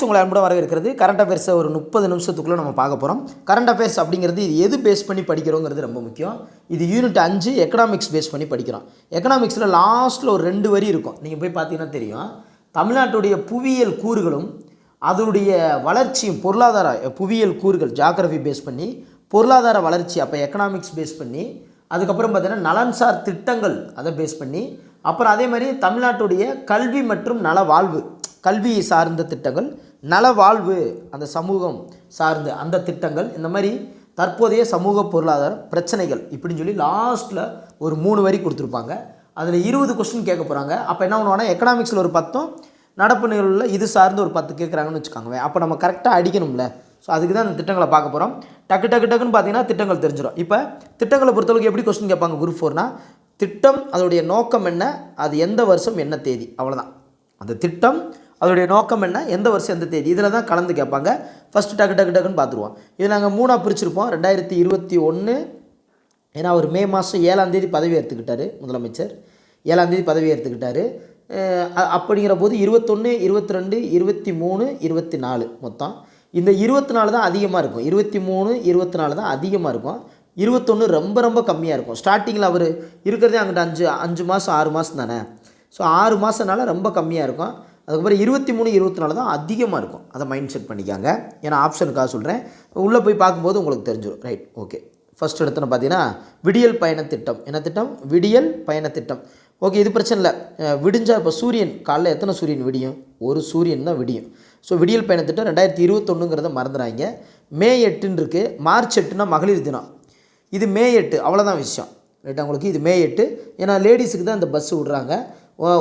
உங்களை அன்புடன் வரவேற்கிறது. கரண்ட் அஃபேர்ஸை ஒரு 30 நிமிஷத்துக்குள்ளே நம்ம பார்க்க போகிறோம். கரண்ட் அஃபேர்ஸ் அப்படிங்கிறது இது எது பேஸ் பண்ணி படிக்கிறோங்கிறது ரொம்ப முக்கியம். இது யூனிட் 5 எக்கனாமிக்ஸ் பேஸ் பண்ணி படிக்கிறோம். எக்கனாமிக்ஸில் லாஸ்ட்டில் ஒரு 2 வரி இருக்கும். நீங்கள் போய் பார்த்தீங்கன்னா தெரியும். தமிழ்நாட்டுடைய புவியியல் கூறுகளும் அதனுடைய வளர்ச்சியும் பொருளாதார புவியியல் கூறுகள் ஜியாகிரஃபி பேஸ் பண்ணி பொருளாதார வளர்ச்சி அப்போ எக்கனாமிக்ஸ் பேஸ் பண்ணி அதுக்கப்புறம் பார்த்தீங்கன்னா நலன்சார் திட்டங்கள் அதை பேஸ் பண்ணி அப்புறம் அதே மாதிரி தமிழ்நாட்டுடைய கல்வி மற்றும் நலவாழ்வு கல்வி சார்ந்த திட்டங்கள் நலவாழ்வு அந்த சமூகம் சார்ந்த அந்த திட்டங்கள் இந்த மாதிரி தற்போதைய சமூக பொருளாதார பிரச்சனைகள் இப்படின்னு சொல்லி லாஸ்ட்டில் ஒரு 3 வரி கொடுத்துருப்பாங்க. அதில் 20 கொஸ்டின் கேட்க போகிறாங்க. அப்போ என்ன பண்ணுவாங்கன்னா எக்கனாமிக்ஸில் ஒரு 10 நடப்பு நிகழ்வில் இது சார்ந்து ஒரு 10 கேட்குறாங்கன்னு வச்சுக்கோங்க. அப்போ நம்ம கரெக்டாக அடிக்கணும்ல. ஸோ அதுக்கு தான் இந்த திட்டங்களை பார்க்க போகிறோம். டக்குன்னு பார்த்தீங்கன்னா திட்டங்கள் தெரிஞ்சிடும். இப்போ திட்டங்களை பொறுத்தளவுக்கு எப்படி கொஸ்டின் கேட்பாங்க குரூப் 4னா திட்டம் அதோடைய நோக்கம் என்ன, அது எந்த வருஷம் என்ன தேதி, அவ்வளோதான். அந்த திட்டம் அதோடைய நோக்கம் என்ன, எந்த வருஷம் எந்த தேதி, இதில் தான் கலந்து கேட்பாங்க. ஃபஸ்ட்டு டக்குன்னு பார்த்துருவோம். இது நாங்கள் 3ஆக பிரிச்சிருப்போம். 2021 ஏன்னா அவர் மே மாதம் 7ஆம் தேதி பதவி ஏற்றுக்கிட்டார். முதலமைச்சர் 7ஆம் தேதி பதவி ஏற்றுக்கிட்டார். அப்படிங்கிற போது 21, 22, 23, 24 மொத்தம் இந்த 24 தான் அதிகமாக இருக்கும். 23, 24 தான் அதிகமாக இருக்கும். 21 ரொம்ப கம்மியாக இருக்கும். ஸ்டார்டிங்கில் அவர் இருக்கிறதே அங்கிட்ட 5 மாதம் 6 மாதம் தானே. ஸோ 6 மாதம்னால ரொம்ப கம்மியாக இருக்கும். அதுக்கப்புறம் 23, 24 தான் அதிகமாக இருக்கும். அதை மைண்ட் செட் பண்ணிக்காங்க. ஏன்னா ஆப்ஷனுக்காக சொல்கிறேன். உள்ளே போய் பார்க்கும்போது உங்களுக்கு தெரிஞ்சிடும். Right, okay. ஃபஸ்ட் இடத்துல பார்த்தீங்கன்னா விடியல் பயண திட்டம். என்ன திட்டம்? விடியல் பயண திட்டம். ஓகே, இது பிரச்சனை இல்லை. விடிஞ்சால் இப்போ சூரியன் காலைல எத்தனை சூரியன் விடியும்? ஒரு சூரியன் தான் விடியும். ஸோ விடியல் பயண திட்டம் 2021ங்கிறத மறந்துடாங்க. மே 8ன்னு இருக்குது. மார்ச் 8னா மகளிர் தினம். இது மே 8 அவ்வளோதான் விஷயம். ரைட்டா உங்களுக்கு? இது மே 8. ஏன்னா லேடிஸுக்கு தான் இந்த பஸ்ஸு விட்றாங்க.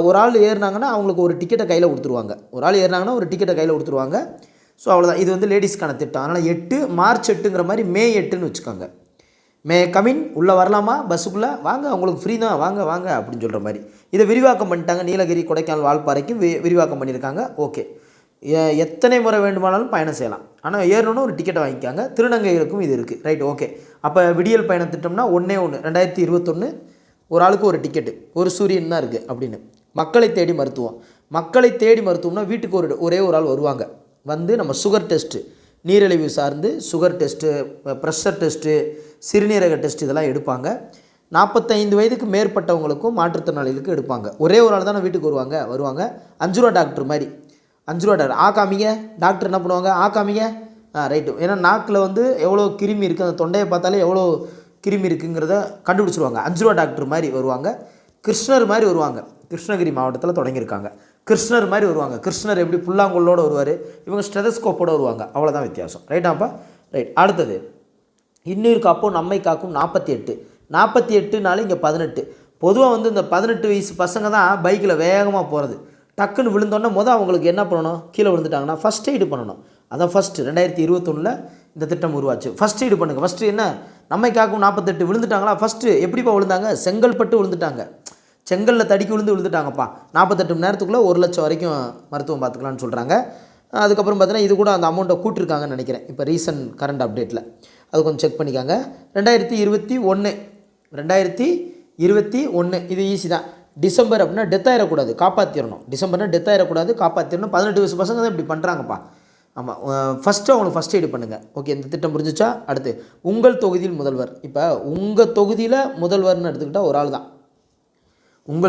ஒரு ஆள் ஏறினாங்கன்னா அவங்களுக்கு ஒரு டிக்கெட்டை கையில் கொடுத்துருவாங்க. ஒரு ஆள் ஏறினாங்கன்னா ஒரு டிக்கெட்டை கையில் கொடுத்துருவாங்க. ஸோ அவ்வளோதான். இது வந்து லேடிஸ்க்கான திட்டம். அதனால் 8 மார்ச் 8ங்கிற மாதிரி மே 8ன்னு வச்சுக்கோங்க. மே கமின் உள்ளே வரலாமா பஸ்ஸுக்குள்ளே? வாங்க, உங்களுக்கு ஃப்ரீ தான், வாங்க அப்படின்னு சொல்கிற மாதிரி. இதை விரிவாக்கம் பண்ணிட்டாங்க. நீலகிரி, கொடைக்கானல், வால்பாறைக்கும் விரிவாக்கம் பண்ணியிருக்காங்க. ஓகே, எத்தனை முறை வேண்டுமானாலும் பயணம் செய்யலாம். ஆனால் ஏறணுன்னு ஒரு டிக்கெட்டை வாங்கிக்காங்க. திருநங்கைகளுக்கும் இது இருக்குது. Right, okay. அப்போ விடியல் பயண திட்டம்னா 1 2021 ஒரு ஆளுக்கு ஒரு டிக்கெட்டு, ஒரு சூரியன் தான் இருக்குது அப்படின்னு. மக்களை தேடி மருத்துவம். மக்களை தேடி மருத்துவம்னா வீட்டுக்கு ஒரே ஒரு ஆள் வருவாங்க. வந்து நம்ம சுகர் டெஸ்ட்டு, நீரிழிவு சார்ந்து சுகர் டெஸ்ட்டு, ப்ரெஷர் டெஸ்ட்டு, சிறுநீரக டெஸ்ட் இதெல்லாம் எடுப்பாங்க. 45 வயதுக்கு மேற்பட்டவங்களுக்கும் மாற்றுத்திறனாளிகளுக்கும் எடுப்பாங்க. ஒரே ஒரு ஆள் தானே வீட்டுக்கு வருவாங்க. 5 ரூபா டாக்டர் மாதிரி. 5 ரூபா டாக்டர். காமிங்க. டாக்டர் என்ன பண்ணுவாங்க? காமிங்க. ரைட்டு. ஏன்னா நாக்கில் வந்து எவ்வளோ கிருமி இருக்குது, அந்த தொண்டையை பார்த்தாலே எவ்வளோ கிருமி இருக்குங்கிறத கண்டுபிடிச்சிருவாங்க. 5 ரூபா டாக்டர் மாதிரி வருவாங்க. கிருஷ்ணர் மாதிரி வருவாங்க. கிருஷ்ணகிரி மாவட்டத்தில் தொடங்கியிருக்காங்க. கிருஷ்ணர் மாதிரி வருவாங்க. கிருஷ்ணர் எப்படி புல்லாங்குழலோடு வருவார், இவங்க ஸ்டெதஸ்கோப்போடு வருவாங்க. அவ்வளோதான் வித்தியாசம். ரைட்டாப்பா? ரைட். அடுத்தது இன்னொரு காப்போம் நம்மை காக்கும் 48 இங்கே 18. பொதுவாக வந்து இந்த 18 வயசு பசங்க தான் பைக்கில் வேகமாக போகிறது. டக்குன்னு விழுந்தோன்னா அவங்களுக்கு என்ன பண்ணணும்? கீழே விழுந்துட்டாங்கன்னா ஃபஸ்ட் எய்டு பண்ணணும். அதான் ஃபஸ்ட்டு 2021 இந்த திட்டம் உருவாச்சு. ஃபஸ்ட் எய்டு பண்ணுங்கள். ஃபஸ்ட்டு என்ன? நம்மை காக்கும் 48 விழுந்துட்டாங்களா? ஃபஸ்ட்டு எப்படிப்பா விழுந்தாங்க? செங்கல்பட்டு விழுந்துட்டாங்க. செங்கலில் தடிக்கி விழுந்துட்டாங்கப்பா. 48 மணி நேரத்துக்குள்ளே 1 லட்சம் வரைக்கும் மருத்துவம் பார்த்துக்கலான்னு சொல்கிறாங்க. அதுக்கப்புறம் பார்த்தீங்கன்னா இது கூட அந்த அமௌண்ட்டை கூட்டிருக்காங்கன்னு நினைக்கிறேன். இப்போ ரீசன்ட் கரண்ட் அப்டேட்டில் அது கொஞ்சம் செக் பண்ணிக்காங்க. 2021 இது ஈஸி தான். டிசம்பர் அப்படின்னா டெத் ஆகிடக்கூடாது, காப்பாற்றிடணும். டிசம்பர்னா டெத் ஆகிடக்கூடாது, காப்பாற்றிடணும். 18 வயசு பசங்க தான் இப்படி பண்ணுறாங்கப்பா. ஆமாம், ஃபஸ்ட்டு அவங்களுக்கு ஃபஸ்ட் எய்டு பண்ணுங்கள். ஓகே, இந்த திட்டம் புரிஞ்சிச்சா? அடுத்து உங்கள் தொகுதியில் முதல்வர். இப்போ உங்கள் தொகுதியில் முதல்வர்னு எடுத்துக்கிட்டால் ஒரு ஆள் தான்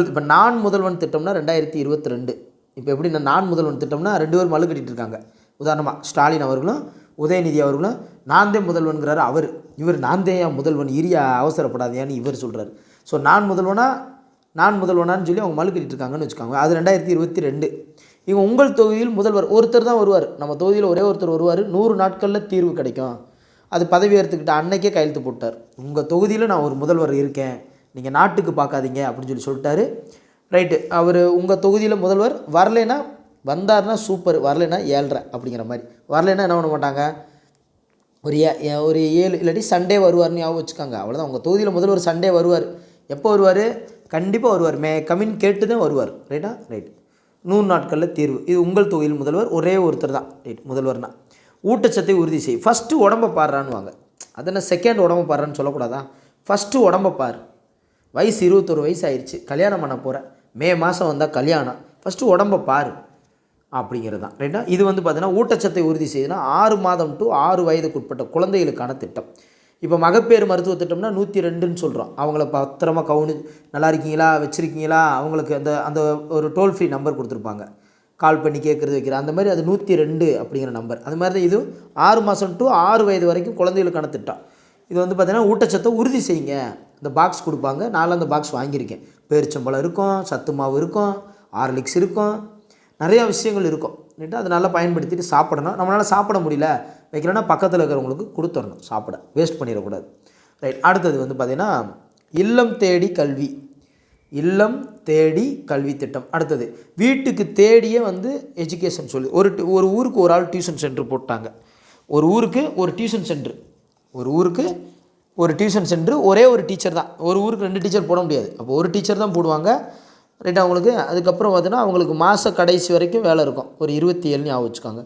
இப்போ நான் முதல்வன் திட்டம்னா 2022. இப்போ எப்படி நான் முதல்வன் திட்டம்னா 2 பேர் மல்லு கட்டிகிட்டு இருக்காங்க. உதாரணமாக ஸ்டாலின் அவர்களும் உதயநிதி அவர்களும் நான் தான் முதல்வன்கிறாரு. இவர் நான் தான் முதல்வன், இரியா அவசரப்படாதையான்னு இவர் சொல்கிறார். ஸோ நான் முதல்வனான்னு சொல்லி அவங்க மல்லு கட்டிகிட்டு இருக்காங்கன்னு வச்சுக்காங்க. அது 2022. இவங்க உங்கள் தொகுதியில் முதல்வர் ஒருத்தர் தான் வருவார். நம்ம தொகுதியில் ஒரே ஒருத்தர் வருவார். 100 நாட்களில் தீர்வு கிடைக்கும். அது பதவி ஏற்றுக்கிட்ட அன்னைக்கே கையெழுத்து போட்டார். உங்கள் தொகுதியில் நான் ஒரு முதல்வர் இருக்கேன், நீங்கள் நாட்டுக்கு பார்க்காதீங்க அப்படின்னு சொல்லிட்டாரு. ரைட்டு. அவர் உங்கள் தொகுதியில் முதல்வர் வரலைன்னா, வந்தார்னா சூப்பர், வரலைன்னா 7.5 அப்படிங்கிற மாதிரி. வரலைன்னா என்ன பண்ண மாட்டாங்க? ஒரு 7 இல்லாட்டி சண்டே வருவார்னு ஞாபகம் வச்சுக்காங்க. அவ்வளோதான். உங்கள் தொகுதியில் முதல்வர் சண்டே வருவார். எப்போ வருவார்? கண்டிப்பாக வருவார். கமின் கேட்டு தான் வருவார். ரைட்டா? ரைட். 100 நாட்களில் தீர்வு. இது உங்கள் தொகுதியில் முதல்வர் ஒரே ஒருத்தர் தான். ரைட், முதல்வர்னா. ஊட்டச்சத்தை உறுதி செய். ஃபஸ்ட்டு உடம்பை பாடுறான்னுவாங்க. அதென்ன செகண்ட் உடம்பை பாடுறான்னு சொல்லக்கூடாதா? ஃபஸ்ட்டு உடம்பை பாரு. வயசு 21 வயசு ஆயிடுச்சு, கல்யாணம் பண்ண போகிறேன், மே மாதம் வந்தால் கல்யாணம். ஃபஸ்ட்டு உடம்பை பாரு. அப்படிங்கிறது தான் ரைட்டா. இது வந்து பார்த்தீங்கன்னா ஊட்டச்சத்தை உறுதி செய்யுதுன்னா 6 மாதம் டு 6 வயதுக்குட்பட்ட குழந்தைகளுக்கான திட்டம். இப்போ மகப்பேறு மருத்துவ திட்டம்னா 102ன்னு சொல்கிறோம். அவங்கள பத்திரமா நல்லா இருக்கீங்களா, வச்சுருக்கீங்களா, அவங்களுக்கு அந்த அந்த ஒரு டோல் ஃப்ரீ நம்பர் கொடுத்துருப்பாங்க, கால் பண்ணி கேட்குறது வைக்கிற அந்த மாதிரி. அது 102 அப்படிங்கிற நம்பர். அது மாதிரி தான் இதுவும் 6 மாதம் டு 6 வயது வரைக்கும் குழந்தைகளுக்கான திட்டம். இது வந்து பார்த்திங்கன்னா ஊட்டச்சத்தை உறுதி செய்யுங்க. இந்த பாக்ஸ் கொடுப்பாங்க. நான்லாம் அந்த பாக்ஸ் வாங்கியிருக்கேன். பேரிச்சம்பழம் இருக்கும், சத்து மாவு இருக்கும், ஹார்லிக்ஸ் இருக்கும், நிறையா விஷயங்கள் இருக்கும் ரைட்டா. அதை நல்லா பயன்படுத்திட்டு சாப்பிடணும். நம்மளால் சாப்பிட முடியல வைக்கலன்னா பக்கத்தில் இருக்கிறவங்களுக்கு கொடுத்துடணும், சாப்பிட வேஸ்ட் பண்ணிடக்கூடாது ரைட். அடுத்தது வந்து பார்த்திங்கன்னா இல்லம் தேடி கல்வி, இல்லம் தேடி கல்வி திட்டம். அடுத்தது வீட்டுக்கு தேடியே வந்து எஜுகேஷன் சொல்லி ஒரு ஊருக்கு ஒரு ஆள் டியூஷன் சென்டர் போட்டாங்க. ஒரு ஊருக்கு ஒரு டியூஷன் சென்டர், ஒரு ஊருக்கு ஒரு டியூஷன் சென்டர், ஒரே ஒரு டீச்சர் தான். ஒரு ஊருக்கு 2 டீச்சர் போட முடியாது. அப்போ ஒரு டீச்சர் தான் போடுவாங்க ரைட் அவங்களுக்கு. அதுக்கப்புறம் பார்த்தீங்கன்னா அவங்களுக்கு மாத கடைசி வரைக்கும் வேலை இருக்கும். ஒரு 27 ஞாபகம் வச்சுக்காங்க.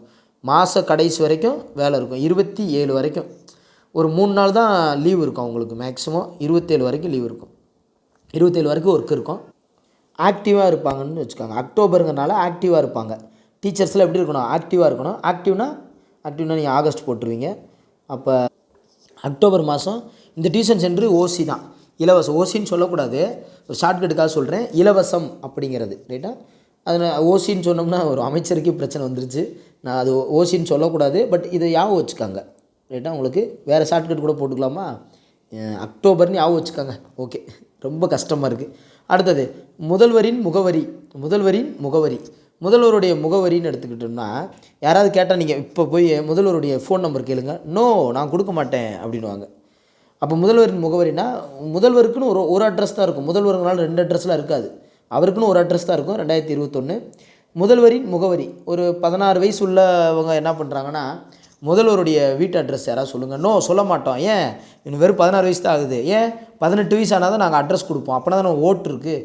மாத கடைசி வரைக்கும் வேலை இருக்கும். 27 வரைக்கும். ஒரு 3 நாள் தான் லீவ் இருக்கும் அவங்களுக்கு. மேக்ஸிமம் 27 வரைக்கும் லீவ் இருக்கும். 27 வரைக்கும் ஒர்க் இருக்கும். ஆக்டிவாக இருப்பாங்கன்னு வச்சுக்காங்க. அக்டோபருங்கிறனால ஆக்டிவாக இருப்பாங்க. டீச்சர்ஸ்லாம் எப்படி இருக்கணும்? ஆக்டிவாக இருக்கணும். ஆக்டிவ்னா நீங்கள் ஆகஸ்ட் போட்டுருவீங்க. அப்போ அக்டோபர் மாதம் இந்த டியூஷன் சென்டர் ஓசி தான், இலவசம். ஓசின்னு சொல்லக்கூடாது, ஒரு ஷார்ட்கட்டுக்காக சொல்கிறேன். இலவசம் அப்படிங்கிறது ரைட்டா. அதில் ஓசின்னு சொன்னோம்னா ஒரு அமைச்சருக்கு பிரச்சனை வந்துருச்சு. நான் அது ஓசின்னு சொல்லக்கூடாது. பட் இதை ஞாபகம் வச்சுக்காங்க ரைட்டா. உங்களுக்கு வேறு ஷார்ட்கட் கூட போட்டுக்கலாமா? அக்டோபர்னு ஞாபகம் வச்சுக்காங்க. ஓகே, ரொம்ப கஷ்டமாக இருக்குது. அடுத்தது முதல்வரின் முகவரி. முதல்வரின் முகவரி, முதல்வருடைய முகவரின்னு எடுத்துக்கிட்டோம்னா யாராவது கேட்டால் நீங்கள் இப்போ போய் முதல்வருடைய ஃபோன் நம்பர் கேளுங்க. நோ, நான் கொடுக்க மாட்டேன் அப்படின்வாங்க. அப்போ முதல்வரின் முகவரினா முதல்வருக்குன்னு ஒரு அட்ரஸ் தான் இருக்கும். முதல்வருங்களால் 2 அட்ரஸ்லாம் இருக்காது. அவருக்குன்னு ஒரு அட்ரஸ் தான் இருக்கும். 2021 முதல்வரின் முகவரி. ஒரு 16 வயசு உள்ளவங்க என்ன பண்ணுறாங்கன்னா முதல்வருடைய வீட்டு அட்ரஸ் யாராவது சொல்லுங்கள். நோ, சொல்ல மாட்டோம். ஏன்? இன்னும் வெறும் 16 வயசு தான் ஆகுது. ஏன்? 18 வயசு ஆனால் தான் நாங்கள் அட்ரஸ் கொடுப்போம். அப்போனா தான் நம்ம ஓட்டு இருக்குது.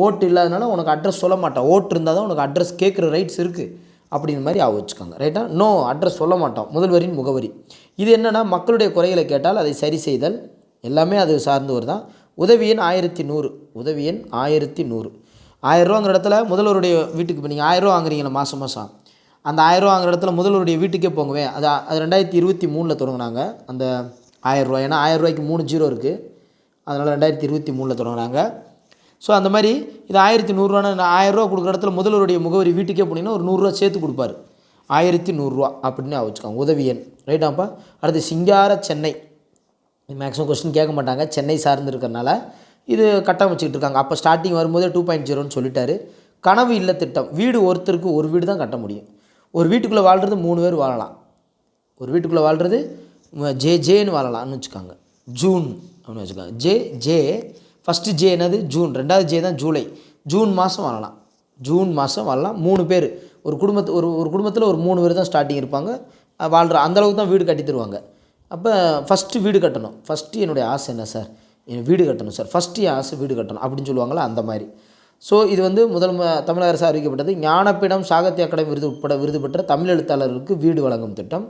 ஓட்டு இல்லாதனால உனக்கு அட்ரஸ் சொல்ல மாட்டோம். ஓட்டு இருந்தால் தான் உனக்கு அட்ரஸ் கேட்குற ரைட்ஸ் இருக்குது அப்படிங்கிற மாதிரி வச்சுக்கோங்க ரைட்டா. நோ, அட்ரஸ் சொல்ல மாட்டோம். முதல்வரின் முகவரி. இது என்னென்னா மக்களுடைய குறைகளை கேட்டால் அதை சரி செய்தல், எல்லாமே அது சார்ந்தவர் தான். உதவி எண் 1100. உதவி எண் 1100. 1000 ரூபாங்கிற இடத்துல முதல்வருடைய வீட்டுக்கு இப்போ நீங்கள் 1000 ரூபா வாங்குறீங்களா மாதம் அந்த 1000 ரூபா வாங்குற இடத்துல முதல்வருடைய வீட்டுக்கே போங்கவே. அது 2023 தொடங்கினாங்க அந்த 1000 ரூபா. ஏன்னா 1000 ரூபாய்க்கு 3 ஜீரோ இருக்குது. அதனால் 2023 தொடங்கினாங்க. ஸோ அந்த மாதிரி இது 1100 1000 ரூபா கொடுக்குற இடத்துல முதல்வருடைய முகவரி வீட்டுக்கே போனீங்கன்னா ஒரு 100 ரூபா சேர்த்து கொடுப்பாரு. 1100 அப்படின்னு வச்சுக்கோங்க உதவி எண் ரைட்டாப்பா. அடுத்து சிங்கார சென்னை. மேக்ஸிமம் கொஸ்டின் கேட்க மாட்டாங்க, சென்னை சார்ந்து இருக்கிறனால இது கட்டமைச்சிக்கிட்டு இருக்காங்க. அப்போ ஸ்டார்டிங் வரும்போதே 2.0ன்னு சொல்லிட்டாரு. கனவு இல்ல திட்டம். வீடு ஒருத்தருக்கு ஒரு வீடு தான் கட்ட முடியும். ஒரு வீட்டுக்குள்ளே வாழ்கிறது 3 பேர் வாழலாம். ஒரு வீட்டுக்குள்ளே வாழ்கிறது ஜேன்னு வாழலாம்னு வச்சுக்காங்க. ஜூன் அப்படின்னு வச்சுக்காங்க. ஜே ஃபஸ்ட்டு ஜே என்னது? ஜூன். 2வது ஜே தான் ஜூலை. ஜூன் மாதம் வாழலாம். ஜூன் மாதம் வாழலாம். 3 பேர் ஒரு குடும்பத்தில் ஒரு 3 பேர் தான் ஸ்டார்டிங் இருப்பாங்க வாழ்கிற. அந்தளவுக்கு தான் வீடு கட்டி தருவாங்க. அப்போ ஃபஸ்ட்டு வீடு கட்டணும். ஃபஸ்ட்டு என்னுடைய ஆசை என்ன சார்? எனக்கு வீடு கட்டணும் சார். ஃபஸ்ட்டு என் ஆசை வீடு கட்டணும் அப்படின்னு சொல்லுவாங்களா, அந்த மாதிரி. ஸோ இது வந்து தமிழக அரசு அறிவிக்கப்பட்டது. ஞானப்பீடம், சாகித்ய அகாடமி விருது உட்பட விருது பெற்ற தமிழ் எழுத்தாளர்களுக்கு வீடு வழங்கும் திட்டம்.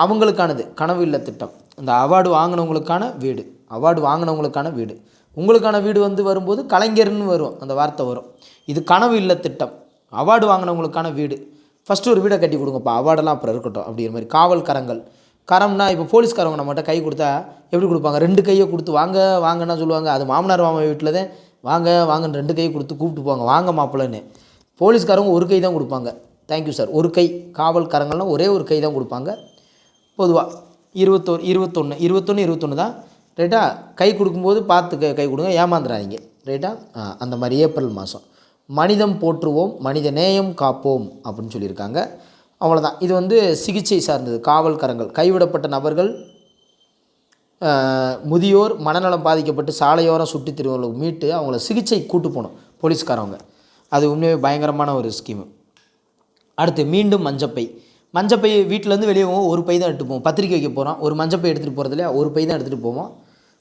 அவங்களுக்கானது கனவு இல்ல திட்டம். இந்த அவார்டு வாங்கினவங்களுக்கான வீடு, அவார்டு வாங்கினவங்களுக்கான வீடு. உங்களுக்கான வீடு வந்து வரும்போது கலைஞர்னு வரும், அந்த வார்த்தை வரும். இது கனவு இல்ல திட்டம். அவார்டு வாங்கினவங்களுக்கான வீடு. ஃபஸ்ட்டு ஒரு வீடை கட்டி கொடுங்கப்பா, அவார்டெல்லாம் அப்புறம் இருக்கட்டும் அப்படிங்கிற மாதிரி. காவல் கரங்கள். கரம்னா இப்போ போலீஸ்காரவங்க நம்மகிட்ட கை கொடுத்தா எப்படி கொடுப்பாங்க? 2 கையை கொடுத்து வாங்க வாங்கன்னா சொல்லுவாங்க. அது மாமனார் மாமா வீட்டில் தான் வாங்கன்னு 2 கையை கொடுத்து கூப்பிட்டு போவாங்க, வாங்க மாப்பிள்ளைன்னு. போலீஸ்காரவங்க ஒரு கை தான் கொடுப்பாங்க. தேங்க்யூ சார், ஒரு கை. காவல் கரங்கள்னால் ஒரே ஒரு கை தான் கொடுப்பாங்க பொதுவாக. 21 தான் ரைட்டா. கை கொடுக்கும்போது பார்த்து கை கொடுங்க, ஏமாந்துடாதீங்க ரைட்டா. அந்த மாதிரி ஏப்ரல் மாதம். மனிதம் போற்றுவோம், மனித நேயம் காப்போம் அப்படின்னு சொல்லியிருக்காங்க. அவ்வளோதான். இது வந்து சிகிச்சை சார்ந்தது. காவல் கரங்கள். கைவிடப்பட்ட நபர்கள், முதியோர், மனநலம் பாதிக்கப்பட்டு சாலையோரம் சுற்றி திருவள்ளுவர் மீட்டு அவங்கள சிகிச்சை கூட்டு போகணும் போலீஸ்காரவங்க. அது உண்மையாக பயங்கரமான ஒரு ஸ்கீமு. அடுத்து மீண்டும் மஞ்சப்பை. மஞ்சப்பை வீட்டிலேருந்து வெளியே போவோம், ஒரு பை தான் எடுத்துகிட்டு போவோம். பத்திரிக்கை வைக்க போகிறோம், ஒரு மஞ்சப்பை எடுத்துகிட்டு போகிறது இல்லையா, ஒரு பை தான் எடுத்துகிட்டு போவோம்.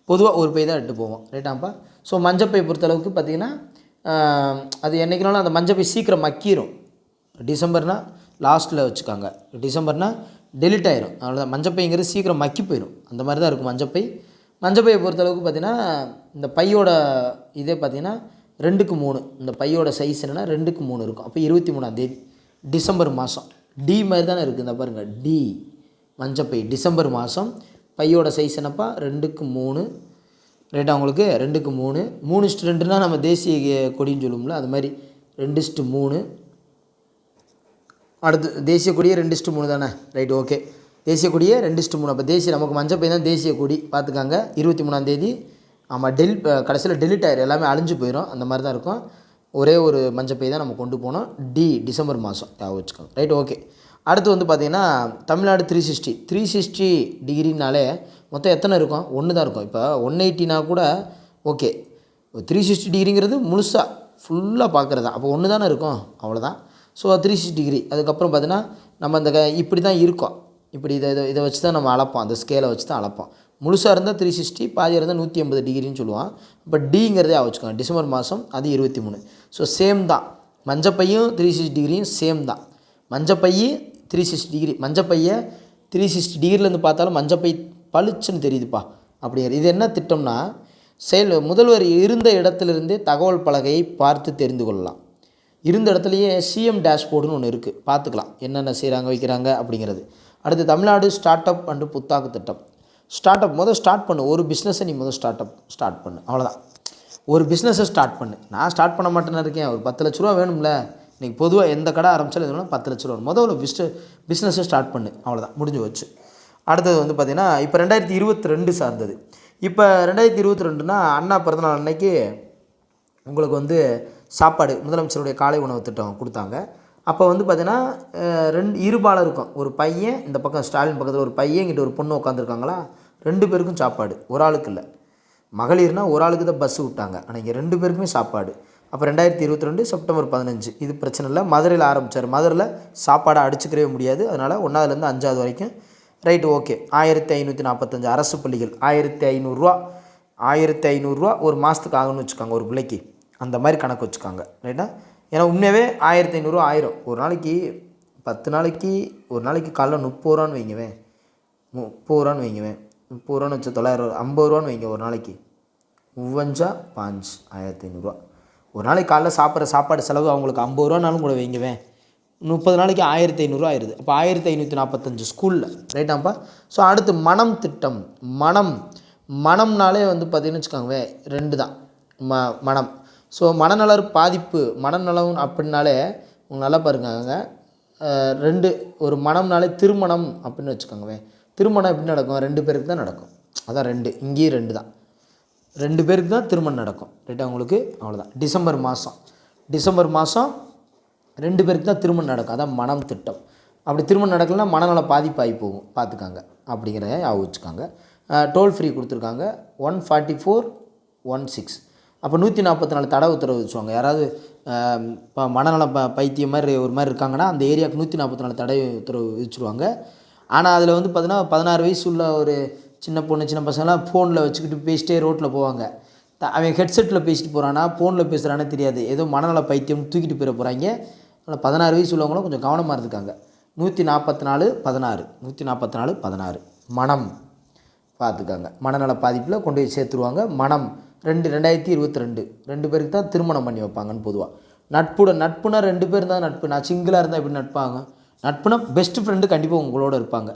பொதுவாக ஒரு பை தான் எடுத்துகிட்டு போவோம் ரைட்டாப்பா. ஸோ மஞ்சப்பை பொறுத்தளவுக்கு பார்த்திங்கன்னா அது என்றைக்குனாலும் அந்த மஞ்சப்பை சீக்கிரம் மக்கிரும். டிசம்பர்னால் லாஸ்ட்டில் வச்சுக்காங்க. டிசம்பர்னால் டெலிட் ஆயிரும். அவ்வளோதான். மஞ்சப்பைங்கிறது சீக்கிரம் மக்கி போயிடும். அந்த மாதிரி தான் இருக்கும் மஞ்சப்பை. மஞ்சப்பையை பொறுத்தளவுக்கு பார்த்திங்கன்னா இந்த பையோட இதே பார்த்திங்கன்னா 2:3. இந்த பையோட சைஸ் என்னென்னா 2:3 இருக்கும். அப்போ 23ஆம் தேதி டிசம்பர் மாதம் டி மாதிரி தானே இருக்குது, இந்த பாருங்கள் டி மஞ்சப்பை டிசம்பர் மாதம். பையோட சைஸ் என்னப்பா 2:3 ரைட்டாக உங்களுக்கு 2:3 3:2னா நம்ம தேசிய கொடின்னு சொல்லுவோம்ல, அது மாதிரி 2:3. அடுத்து தேசிய கொடியே 2:3 தானே, ரைட் ஓகே. தேசிய கொடியே 2:3. அப்போ தேசிய நமக்கு மஞ்சப்பை தான் தேசிய கொடி பார்த்துக்காங்க. 23ஆம் தேதி ஆமாம் கடைசியில் டெலிட் ஆயிரும், எல்லாமே அழிஞ்சு போயிடும், அந்த மாதிரி தான் இருக்கும். ஒரே ஒரு மஞ்சப்பை தான் நம்ம கொண்டு போனோம். டி டிசம்பர் மாதம் வச்சுக்கோங்க, ரைட் ஓகே. அடுத்து வந்து பார்த்திங்கன்னா தமிழ்நாடு 360 டிகிரினாலே மொத்தம் எத்தனை இருக்கும்? 1 தான் இருக்கும். இப்போ 180னா கூட ஓகே, 360 டிகிரிங்கிறது முழுசாக ஃபுல்லாக பார்க்குறது தான், அப்போ 1 தானே இருக்கும், அவ்வளோதான். So 360 degree. அதுக்கப்புறம் பார்த்தீங்கன்னா நம்ம இந்த இப்படி தான் இருக்கும், இப்படி இதை வச்சு தான் நம்ம அளப்போம், அந்த ஸ்கேலை வச்சு தான் அளப்போம். முழுசாக இருந்தால் 360, பாதியாக இருந்தால் 180 டிகிரின்னு சொல்லுவான். இப்போ டிங்கிறதே வச்சுக்கோங்க, டிசம்பர் மாதம் அது 23. ஸோ சேம் தான், மஞ்சப்பையும் 360 டிகிரியும் சேம் தான். மஞ்சப்பையை 360 டிகிரி, மஞ்சப்பையை 360 டிகிரிலேருந்து பார்த்தாலும் மஞ்சப்பை பளிச்சுன்னு தெரியுதுப்பா அப்படிங்கிற. இது என்ன திட்டம்னா, முதல்வர் இருந்த இடத்துலேருந்தே தகவல் பலகையை பார்த்து தெரிந்து கொள்ளலாம். இருந்த இடத்துலையே சிஎம் டேஷ்போர்டுன்னு ஒன்று இருக்குது, பார்த்துக்கலாம் என்னென்ன செய்கிறாங்க வைக்கிறாங்க அப்படிங்கிறது. அடுத்து தமிழ்நாடு ஸ்டார்ட் அப் அண்டு புத்தாக்கு திட்டம். ஸ்டார்ட் பண்ணு, ஒரு பிஸ்னஸை நீ ஸ்டார்ட் பண்ணு, அவ்வளோதான். ஒரு பிஸ்னஸை ஸ்டார்ட் பண்ணு. நான் ஸ்டார்ட் பண்ண மாட்டேன்னு இருக்கேன், ஒரு 10 லட்ச ரூபா வேணும்ல. இன்றைக்கி பொதுவாக எந்த கடை ஆரம்பித்தாலும் எதுனா 10 லட்ச ரூபா முதல்ல பிஸ்னஸை ஸ்டார்ட் பண்ணு, அவ்வளோதான், முடிஞ்சு வச்சு. அடுத்தது வந்து பார்த்திங்கன்னா இப்போ 2022 சார்ந்தது. இப்போ 2022னா அண்ணா பிறந்தநாள் அன்னைக்கு உங்களுக்கு வந்து சாப்பாடு முதலமைச்சருடைய காலை உணவு திட்டம் கொடுத்தாங்க. அப்போ வந்து பார்த்திங்கன்னா இருபாலம் இருக்கும், ஒரு பையன் இந்த பக்கம் ஸ்டாலின் பக்கத்தில் ஒரு பையன், இங்கிட்ட ஒரு பொண்ணு உட்காந்துருக்காங்களா, 2 பேருக்கும் சாப்பாடு, ஒரு ஆளுக்கு இல்லை. மகளிர்னால் ஒரு ஆளுக்கு தான் பஸ்ஸு விட்டாங்க, ஆனால் இங்கே 2 பேருக்குமே சாப்பாடு. அப்போ 2022 செப்டம்பர் 15, இது பிரச்சனை இல்லை. மதுரையில் ஆரம்பித்தார். மதுரையில் சாப்பாடை அடிச்சுக்கவே முடியாது, அதனால் 1ஆவதுலேருந்து 5ஆவது வரைக்கும் ரைட்டு ஓகே. 1545 அரசு பள்ளிகள் 1500 ஒரு மாதத்துக்கு ஆகும்னு வச்சுக்காங்க, ஒரு பிள்ளைக்கு அந்த மாதிரி கணக்கு வச்சுக்காங்க, ரைட்டா. ஏன்னா உண்மையாகவே 1500 ஆயிரம். ஒரு நாளைக்கு 10 நாளைக்கு ஒரு நாளைக்கு காலைல 30 ரூபான்னு வைங்கவேன், 30 ரூபான்னு வைங்கவேன், 30 ரூபான்னு வச்சு 950 ரூபான்னு வைங்க. ஒரு நாளைக்கு 1500 ஒரு நாளைக்கு காலைல சாப்பிட்ற சாப்பாடு செலவு அவங்களுக்கு 50 ரூபானாலும் கூட வைங்கவேன், 30 நாளைக்கு 1500 ஆயிடுது. அப்போ 1545 ஸ்கூலில், ரைட்டாப்பா. ஸோ அடுத்து மனம் திட்டம். மனம்னாலே வந்து பார்த்திங்கன்னு வச்சுக்கோங்க 2 தான், மனம். ஸோ மனநல பாதிப்பு, மனநலம் அப்படின்னாலே உங்களுக்கு நல்லா பாருங்க, 2 ஒரு மனம்னாலே திருமணம் அப்படின்னு வச்சுக்கோங்க. திருமணம் எப்படி நடக்கும்? 2 பேருக்கு தான் நடக்கும், அதான் 2, இங்கேயும் 2 தான், 2 பேருக்கு தான் திருமணம் நடக்கும், ரைட்டா உங்களுக்கு, அவ்வளோதான். டிசம்பர் மாதம் 2 பேருக்கு தான் திருமணம் நடக்கும், அதான் மனம் திட்டம். அப்படி திருமணம் நடக்கலைன்னா மனநல பாதிப்பாகி போகும், பார்த்துக்காங்க அப்படிங்கிறத வச்சுக்காங்க. டோல் ஃப்ரீ கொடுத்துருக்காங்க 14416. அப்போ 144 தடை உத்தரவு வச்சுவாங்க. யாராவது இப்போ மனநல பைத்தியம் மாதிரி ஒரு மாதிரி இருக்காங்கன்னா அந்த ஏரியாவுக்கு 144 தடை உத்தரவு விதிச்சுருவாங்க. ஆனால் அதில் வந்து பார்த்தீங்கன்னா 16 வயசு உள்ள ஒரு சின்ன பசங்களாம் ஃபோனில் வச்சுக்கிட்டு பேசிட்டே ரோட்டில் போவாங்க. அவன் ஹெட்செட்டில் பேசிட்டு போகிறானா ஃபோனில் பேசுகிறானே தெரியாது, ஏதோ மனநல பைத்தியம் தூக்கிட்டு போயிட போகிறாங்க. அதனால் 16 வயசு உள்ளவங்களும் கொஞ்சம் கவனமாக இருந்துக்காங்க. 144:16 மனம் பார்த்துக்காங்க. மனநல பாதிப்பில் கொண்டு போய் சேர்த்துருவாங்க. மனம் 2022 2 பேருக்கு தான் திருமணம் பண்ணி வைப்பாங்கன்னு பொதுவாக. நட்புனா 2 பேர் தான் நட்பு. நான் சிங்கிளாக இருந்தால் எப்படி நட்பாங்க? நட்புனா பெஸ்ட் ஃப்ரெண்டு கண்டிப்பாக உங்களோட இருப்பாங்க,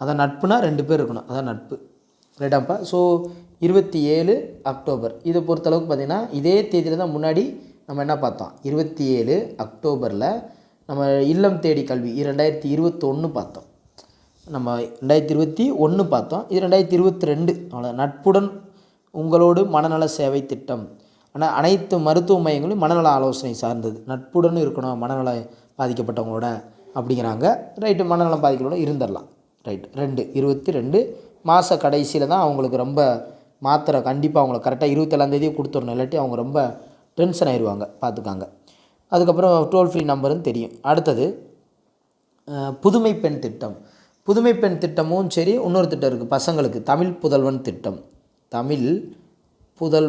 அதான் நட்புனா 2 பேர் இருக்கணும், அதான் நட்பு, ரைட்டாப்பா. ஸோ 27 அக்டோபர் இதை பொறுத்தளவுக்கு பார்த்திங்கன்னா இதே தேதியில் தான் முன்னாடி நம்ம என்ன பார்த்தோம், 27 அக்டோபரில் நம்ம இல்லம் தேடி கல்வி 2021 பார்த்தோம், நம்ம 2021 பார்த்தோம், இது 2022. அவ்வளோ. நட்புடன் உங்களோடு மனநல சேவை திட்டம். ஆனால் அனைத்து மருத்துவ மையங்களும் மனநல ஆலோசனை சார்ந்தது. நட்புடன் இருக்கணும் மனநல பாதிக்கப்பட்டவங்களோட அப்படிங்கிறாங்க, ரைட்டு. மனநலம் பாதிக்கப்பட இருந்துடலாம், ரைட். 22 மாத கடைசியில் தான் அவங்களுக்கு ரொம்ப மாத்திரை கண்டிப்பாக அவங்களுக்கு கரெக்டாக 27ஆம் கொடுத்துடணும், இல்லாட்டி அவங்க ரொம்ப டென்ஷன் ஆயிடுவாங்க, பார்த்துக்காங்க. அதுக்கப்புறம் டோல் ஃப்ரீ நம்பருன்னு தெரியும். அடுத்தது புதுமை பெண் திட்டம். புதுமை பெண் திட்டமும் சரி, இன்னொரு திட்டம் இருக்குது பசங்களுக்கு, தமிழ் புதல்வன் திட்டம். முதல்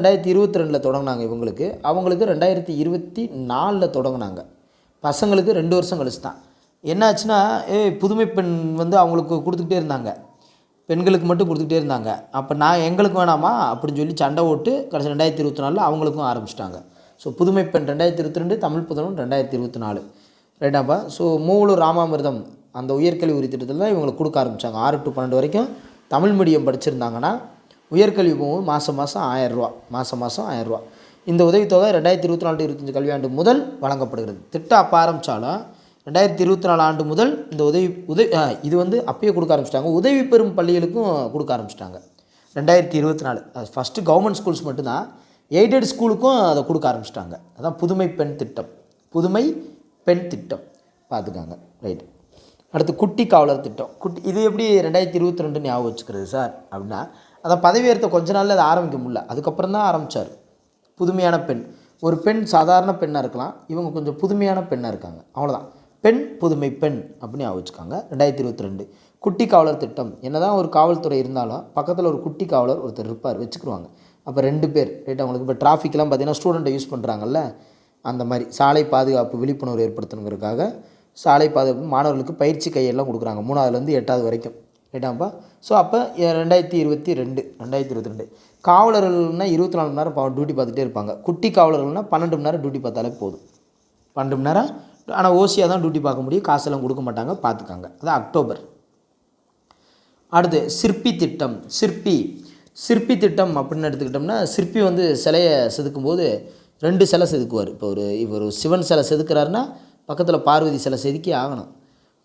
2022 தொடங்கினாங்க இவங்களுக்கு, அவங்களுக்கு 2024 தொடங்கினாங்க. பசங்களுக்கு 2 வருஷம் கழிச்சு தான். என்னாச்சுன்னா புதுமை பெண் வந்து அவங்களுக்கு கொடுத்துக்கிட்டே இருந்தாங்க, பெண்களுக்கு மட்டும் கொடுத்துக்கிட்டே இருந்தாங்க. அப்போ எங்களுக்கு வேணாமா அப்படின்னு சொல்லி சண்டை ஓட்டு கடைசி 2024 அவங்களுக்கும் ஆரம்பிச்சிட்டாங்க. ஸோ புதுமை பெண் 2022, தமிழ் புதல்வன் 2024. ரைட்டாப்பா. ஸோ மூவலூர் ராமாமிர்தம் அந்த உயர்கல்வி உரி திட்டத்தில் தான் இவங்களுக்கு கொடுக்க ஆரம்பித்தாங்க. 6 to 12 வரைக்கும் தமிழ் மீடியம் படிச்சிருந்தாங்கன்னா உயர்கல்வி போகும்போது மாதம் 1000 ரூபா, மாதம் 1000 ரூபா. இந்த உதவித்தொகை 2024-25 கல்வியாண்டு முதல் வழங்கப்படுகிறது. திட்டம் அப்போ ஆரம்பித்தாலும் 2024 ஆண்டு முதல் இந்த இது அப்பயே கொடுக்க ஆரம்பிச்சிட்டாங்க. உதவி பெறும் பள்ளிகளுக்கும் கொடுக்க ஆரம்பிச்சிட்டாங்க 2024. அது ஃபஸ்ட்டு கவர்மெண்ட் ஸ்கூல்ஸ் மட்டும்தான், எய்டட் ஸ்கூலுக்கும் அதை கொடுக்க ஆரம்பிச்சிட்டாங்க. அதான் புதுமை பெண் திட்டம். புதுமை பெண் திட்டம் பார்த்துக்காங்க. ரைட். அடுத்து குட்டி காவலர் திட்டம். இது எப்படி 2022 ஞாபகம் வச்சுக்கிறது சார் அப்படின்னா, அதான் பதவியேற்ற கொஞ்ச நாளில் அதை ஆரம்பிக்க முடியல, அதுக்கப்புறம் தான் ஆரம்பித்தார். புதுமையான பெண், ஒரு பெண் சாதாரண பெண்ணாக இருக்கலாம், இவங்க கொஞ்சம் புதுமையான பெண்ணாக இருக்காங்க, அவ்வளோதான். பெண் புதுமை பெண் அப்படின்னு ஞாபகம் வச்சுக்காங்க. 2022 குட்டி காவலர் திட்டம். என்ன தான் ஒரு காவல்துறை இருந்தாலும் பக்கத்தில் ஒரு குட்டி காவலர் ஒருத்தர் இருப்பார், வச்சுக்கிடுவாங்க. அப்போ 2 பேர். ரைட். அவங்களுக்கு இப்போ டிராஃபிக்லாம் பார்த்திங்கன்னா ஸ்டூடெண்ட்டை யூஸ் பண்ணுறாங்கல்ல, அந்த மாதிரி சாலை பாதுகாப்பு விழிப்புணர்வு ஏற்படுத்தணுங்கிறதுக்காக சாலை பாதுகாப்பு மாணவர்களுக்கு பயிற்சி கையெல்லாம் கொடுக்குறாங்க 3ஆவதுலேருந்து 8ஆவது வரைக்கும். ரைட்டாப்பா. ஸோ அப்போ 2022 காவலர்கள்னால் 24 மணி நேரம் டியூட்டி பார்த்துட்டே இருப்பாங்க. குட்டி காவலர்கள்னால் 12 மணி நேரம் டியூட்டி பார்த்தாலே போதும். 12 மணி நேரம். ஆனால் ஓசியாக தான் டியூட்டி பார்க்க முடியும், காசெல்லாம் கொடுக்க மாட்டாங்க, பார்த்துக்காங்க. அது அக்டோபர். அடுத்து சிற்பி திட்டம். சிற்பி திட்டம் அப்படின்னு எடுத்துக்கிட்டோம்னா, சிற்பி சிலையை செதுக்கும்போது 2 சிலை செதுக்குவார். இப்போ இவர் சிவன் சிலை செதுக்கிறாருன்னா பக்கத்தில் பார்வதி சிலை செதுக்கி ஆகணும்.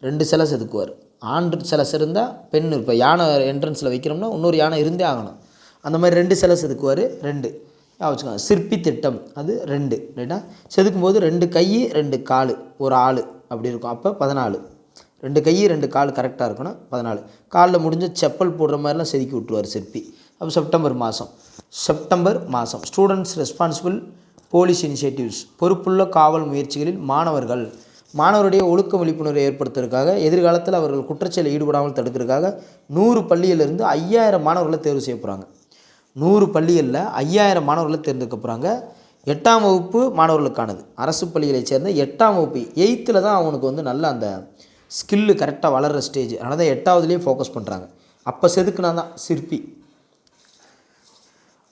2 சிலை செதுக்குவார். ஆண் சிலை இருந்தால் பெண். இப்போ யானை என்ட்ரன்ஸில் வைக்கிறோம்னா இன்னொரு யானை இருந்தே ஆகணும். அந்த மாதிரி 2 சிலை செதுக்குவார். 2 வச்சுக்கோங்க. சிற்பி திட்டம் அது 2. ரைட்டா. செதுக்கும்போது 2 கை 2 கால் ஒரு ஆள் அப்படி இருக்கும். அப்போ 14. 2 கை 2 கால் கரெக்டாக இருக்கணும். 14. காலில் முடிஞ்ச செப்பல் போடுற மாதிரிலாம் செதுக்கி விட்டுருவார் சிற்பி. அப்போ செப்டம்பர் மாதம் ஸ்டூடெண்ட்ஸ் ரெஸ்பான்சிபிள் போலீஸ் இனிஷியேட்டிவ்ஸ், பொறுப்புள்ள காவல் முயற்சிகளில் மாணவருடைய ஒழுக்க விழிப்புணர்வை ஏற்படுத்துறதுக்காக, எதிர்காலத்தில் அவர்கள் குற்றச்செயலில் ஈடுபடாமல் தடுக்கிறதுக்காக 100 பள்ளியிலிருந்து 5000 மாணவர்களை தேர்வு செய்ய போகிறாங்க. 100 பள்ளிகளில் 5000 மாணவர்களை தேர்ந்தெடுக்க போகிறாங்க. 8ஆம் வகுப்பு மாணவர்களுக்கானது. அரசு பள்ளிகளை சேர்ந்த 8ஆம் வகுப்பு 8ல் தான் அவனுக்கு நல்ல அந்த ஸ்கில்லு கரெக்டாக வளர்கிற ஸ்டேஜ். அதனால் தான் 8ஆவதுலேயே ஃபோக்கஸ் பண்ணுறாங்க. அப்போ செதுக்குனா தான் சிற்பி.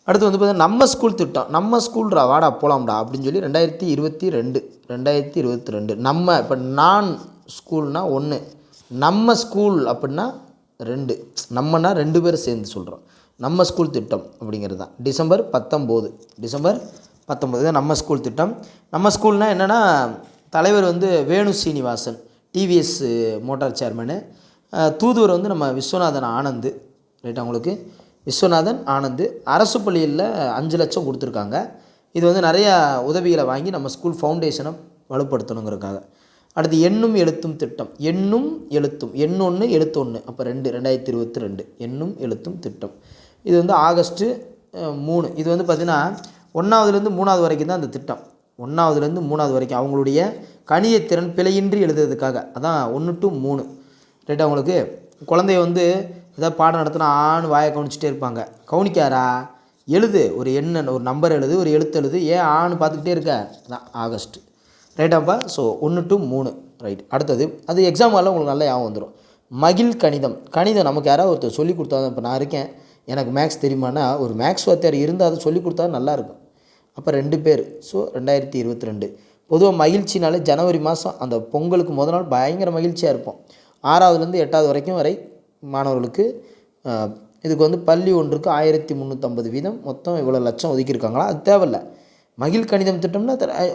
அடுத்து பார்த்தீங்கன்னா நம்ம ஸ்கூல் திட்டம். நம்ம ஸ்கூல்ரா வாடா போகலாம்டா அப்படின்னு சொல்லி 2022 நம்ம. இப்போ நான் ஸ்கூல்னால் 1, நம்ம ஸ்கூல் அப்படின்னா 2. நம்மனா 2 பேர் சேர்ந்து சொல்கிறோம். நம்ம ஸ்கூல் திட்டம் அப்படிங்கிறது தான். டிசம்பர் 19 தான் நம்ம ஸ்கூல் திட்டம். நம்ம ஸ்கூல்னால் என்னென்னா, தலைவர் வேணு சீனிவாசன், டிவிஎஸ் மோட்டார் சேர்மனு. தூதுவர் நம்ம விஸ்வநாதன் ஆனந்த். ரைட். அவங்களுக்கு விஸ்வநாதன் ஆனந்த். அரசு பள்ளியில் 5 லட்சம் கொடுத்துருக்காங்க. இது நிறையா உதவிகளை வாங்கி நம்ம ஸ்கூல் ஃபவுண்டேஷனை வலுப்படுத்தணுங்கிறதுக்காக. அடுத்து எண்ணும் எழுத்தும் திட்டம். எண்ணும் எழுத்தும், எண் 1 எழுத்து 1. அப்போ 2022 எண்ணும் எழுத்தும் திட்டம். இது ஆகஸ்ட்டு 3. இது பார்த்திங்கன்னா 1ஆவதுலேருந்து 3ஆவது வரைக்கும் தான் அந்த திட்டம். 1ஆவதுலேருந்து 3ஆவது வரைக்கும் அவங்களுடைய கணித திறன் பிழையின்றி எழுதுறதுக்காக. அதான் 1 to 3. ரைட். அவங்களுக்கு குழந்தைய ஏதாவது பாடம் நடத்தினா ஆண் வாயை கவனிச்சிட்டே இருப்பாங்க. கவனிக்காரா, எழுது, ஒரு எண்ணை ஒரு நம்பர் எழுது, ஒரு எழுத்து எழுது, ஏன் ஆண் பார்த்துக்கிட்டே இருக்க. அதான் ஆகஸ்ட். ரைட்டாப்பா. So 1 to 3. ரைட். அடுத்தது அது எக்ஸாம் வரல உங்களுக்கு நல்லா ஞாபகம் வந்துடும். மகிழ் கணிதம். கணிதம் யாராவது ஒருத்தர் சொல்லி கொடுத்தா தான். இப்போ நான் இருக்கேன், எனக்கு மேக்ஸ் தெரியுமானா ஒரு மேக்ஸ் வாத்தியார் இருந்தால் அதை சொல்லி கொடுத்தா நல்லாயிருக்கும். அப்போ 2 பேர். ஸோ 2022. பொதுவாக மகிழ்ச்சினாலே ஜனவரி மாதம் அந்த பொங்கலுக்கு முதல் நாள் பயங்கர மகிழ்ச்சியாக இருப்போம். 6ஆவதுலேருந்து 8ஆவது வரைக்கும் வரை மாணவர்களுக்கு இதுக்கு பள்ளி ஒன்றுக்கு 1350 வீதம், மொத்தம் இவ்வளோ லட்சம் ஒதுக்கியிருக்காங்களா, அது தேவையில்லை. மகிழ் கணிதம் திட்டம்னா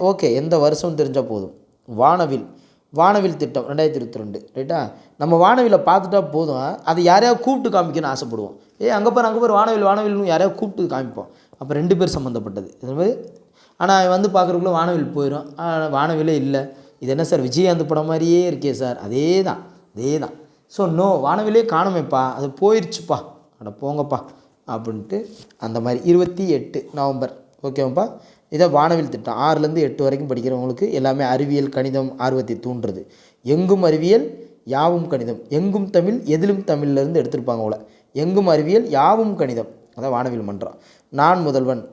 ஓகே, எந்த வருஷம் தெரிஞ்சால் போதும். வானவில் திட்டம் 2022. ரைட்டா. நம்ம வானவிலை பார்த்துட்டா போதும், அது யாரையாவது கூப்பிட்டு காமிக்கணும்னு ஆசைப்படுவோம். அங்கே பாரு வானவில்னு யாரையாவது கூப்பிட்டு காமிப்போம். அப்போ 2 பேர் சம்மந்தப்பட்டது இது மாதிரி. ஆனால் பார்க்குறதுக்குள்ளே வானவில் போயிடும். வானவிலே இல்லை. இது என்ன சார் விஜயகாந்த் படம் மாதிரியே இருக்கே சார். அதே தான். ஸோ வானவிலே காணுமேப்பா, அது போயிடுச்சுப்பா, அட போங்கப்பா அப்படின்ட்டு அந்த மாதிரி. 28 நவம்பர். ஓகேவாப்பா. இதை வானவில் திட்டம். 6லேருந்து 8 வரைக்கும் படிக்கிறவங்களுக்கு எல்லாமே அறிவியல் கணிதம் ஆர்வத்தை தூண்டுறது. எங்கும் அறிவியல் யாவும் கணிதம், எங்கும் தமிழ் எதிலும் தமிழ்லேருந்து எடுத்திருப்பாங்க போல. எங்கும் அறிவியல் யாவும் கணிதம், அதான் வானவில் மன்றம். நான் முதல்வன்.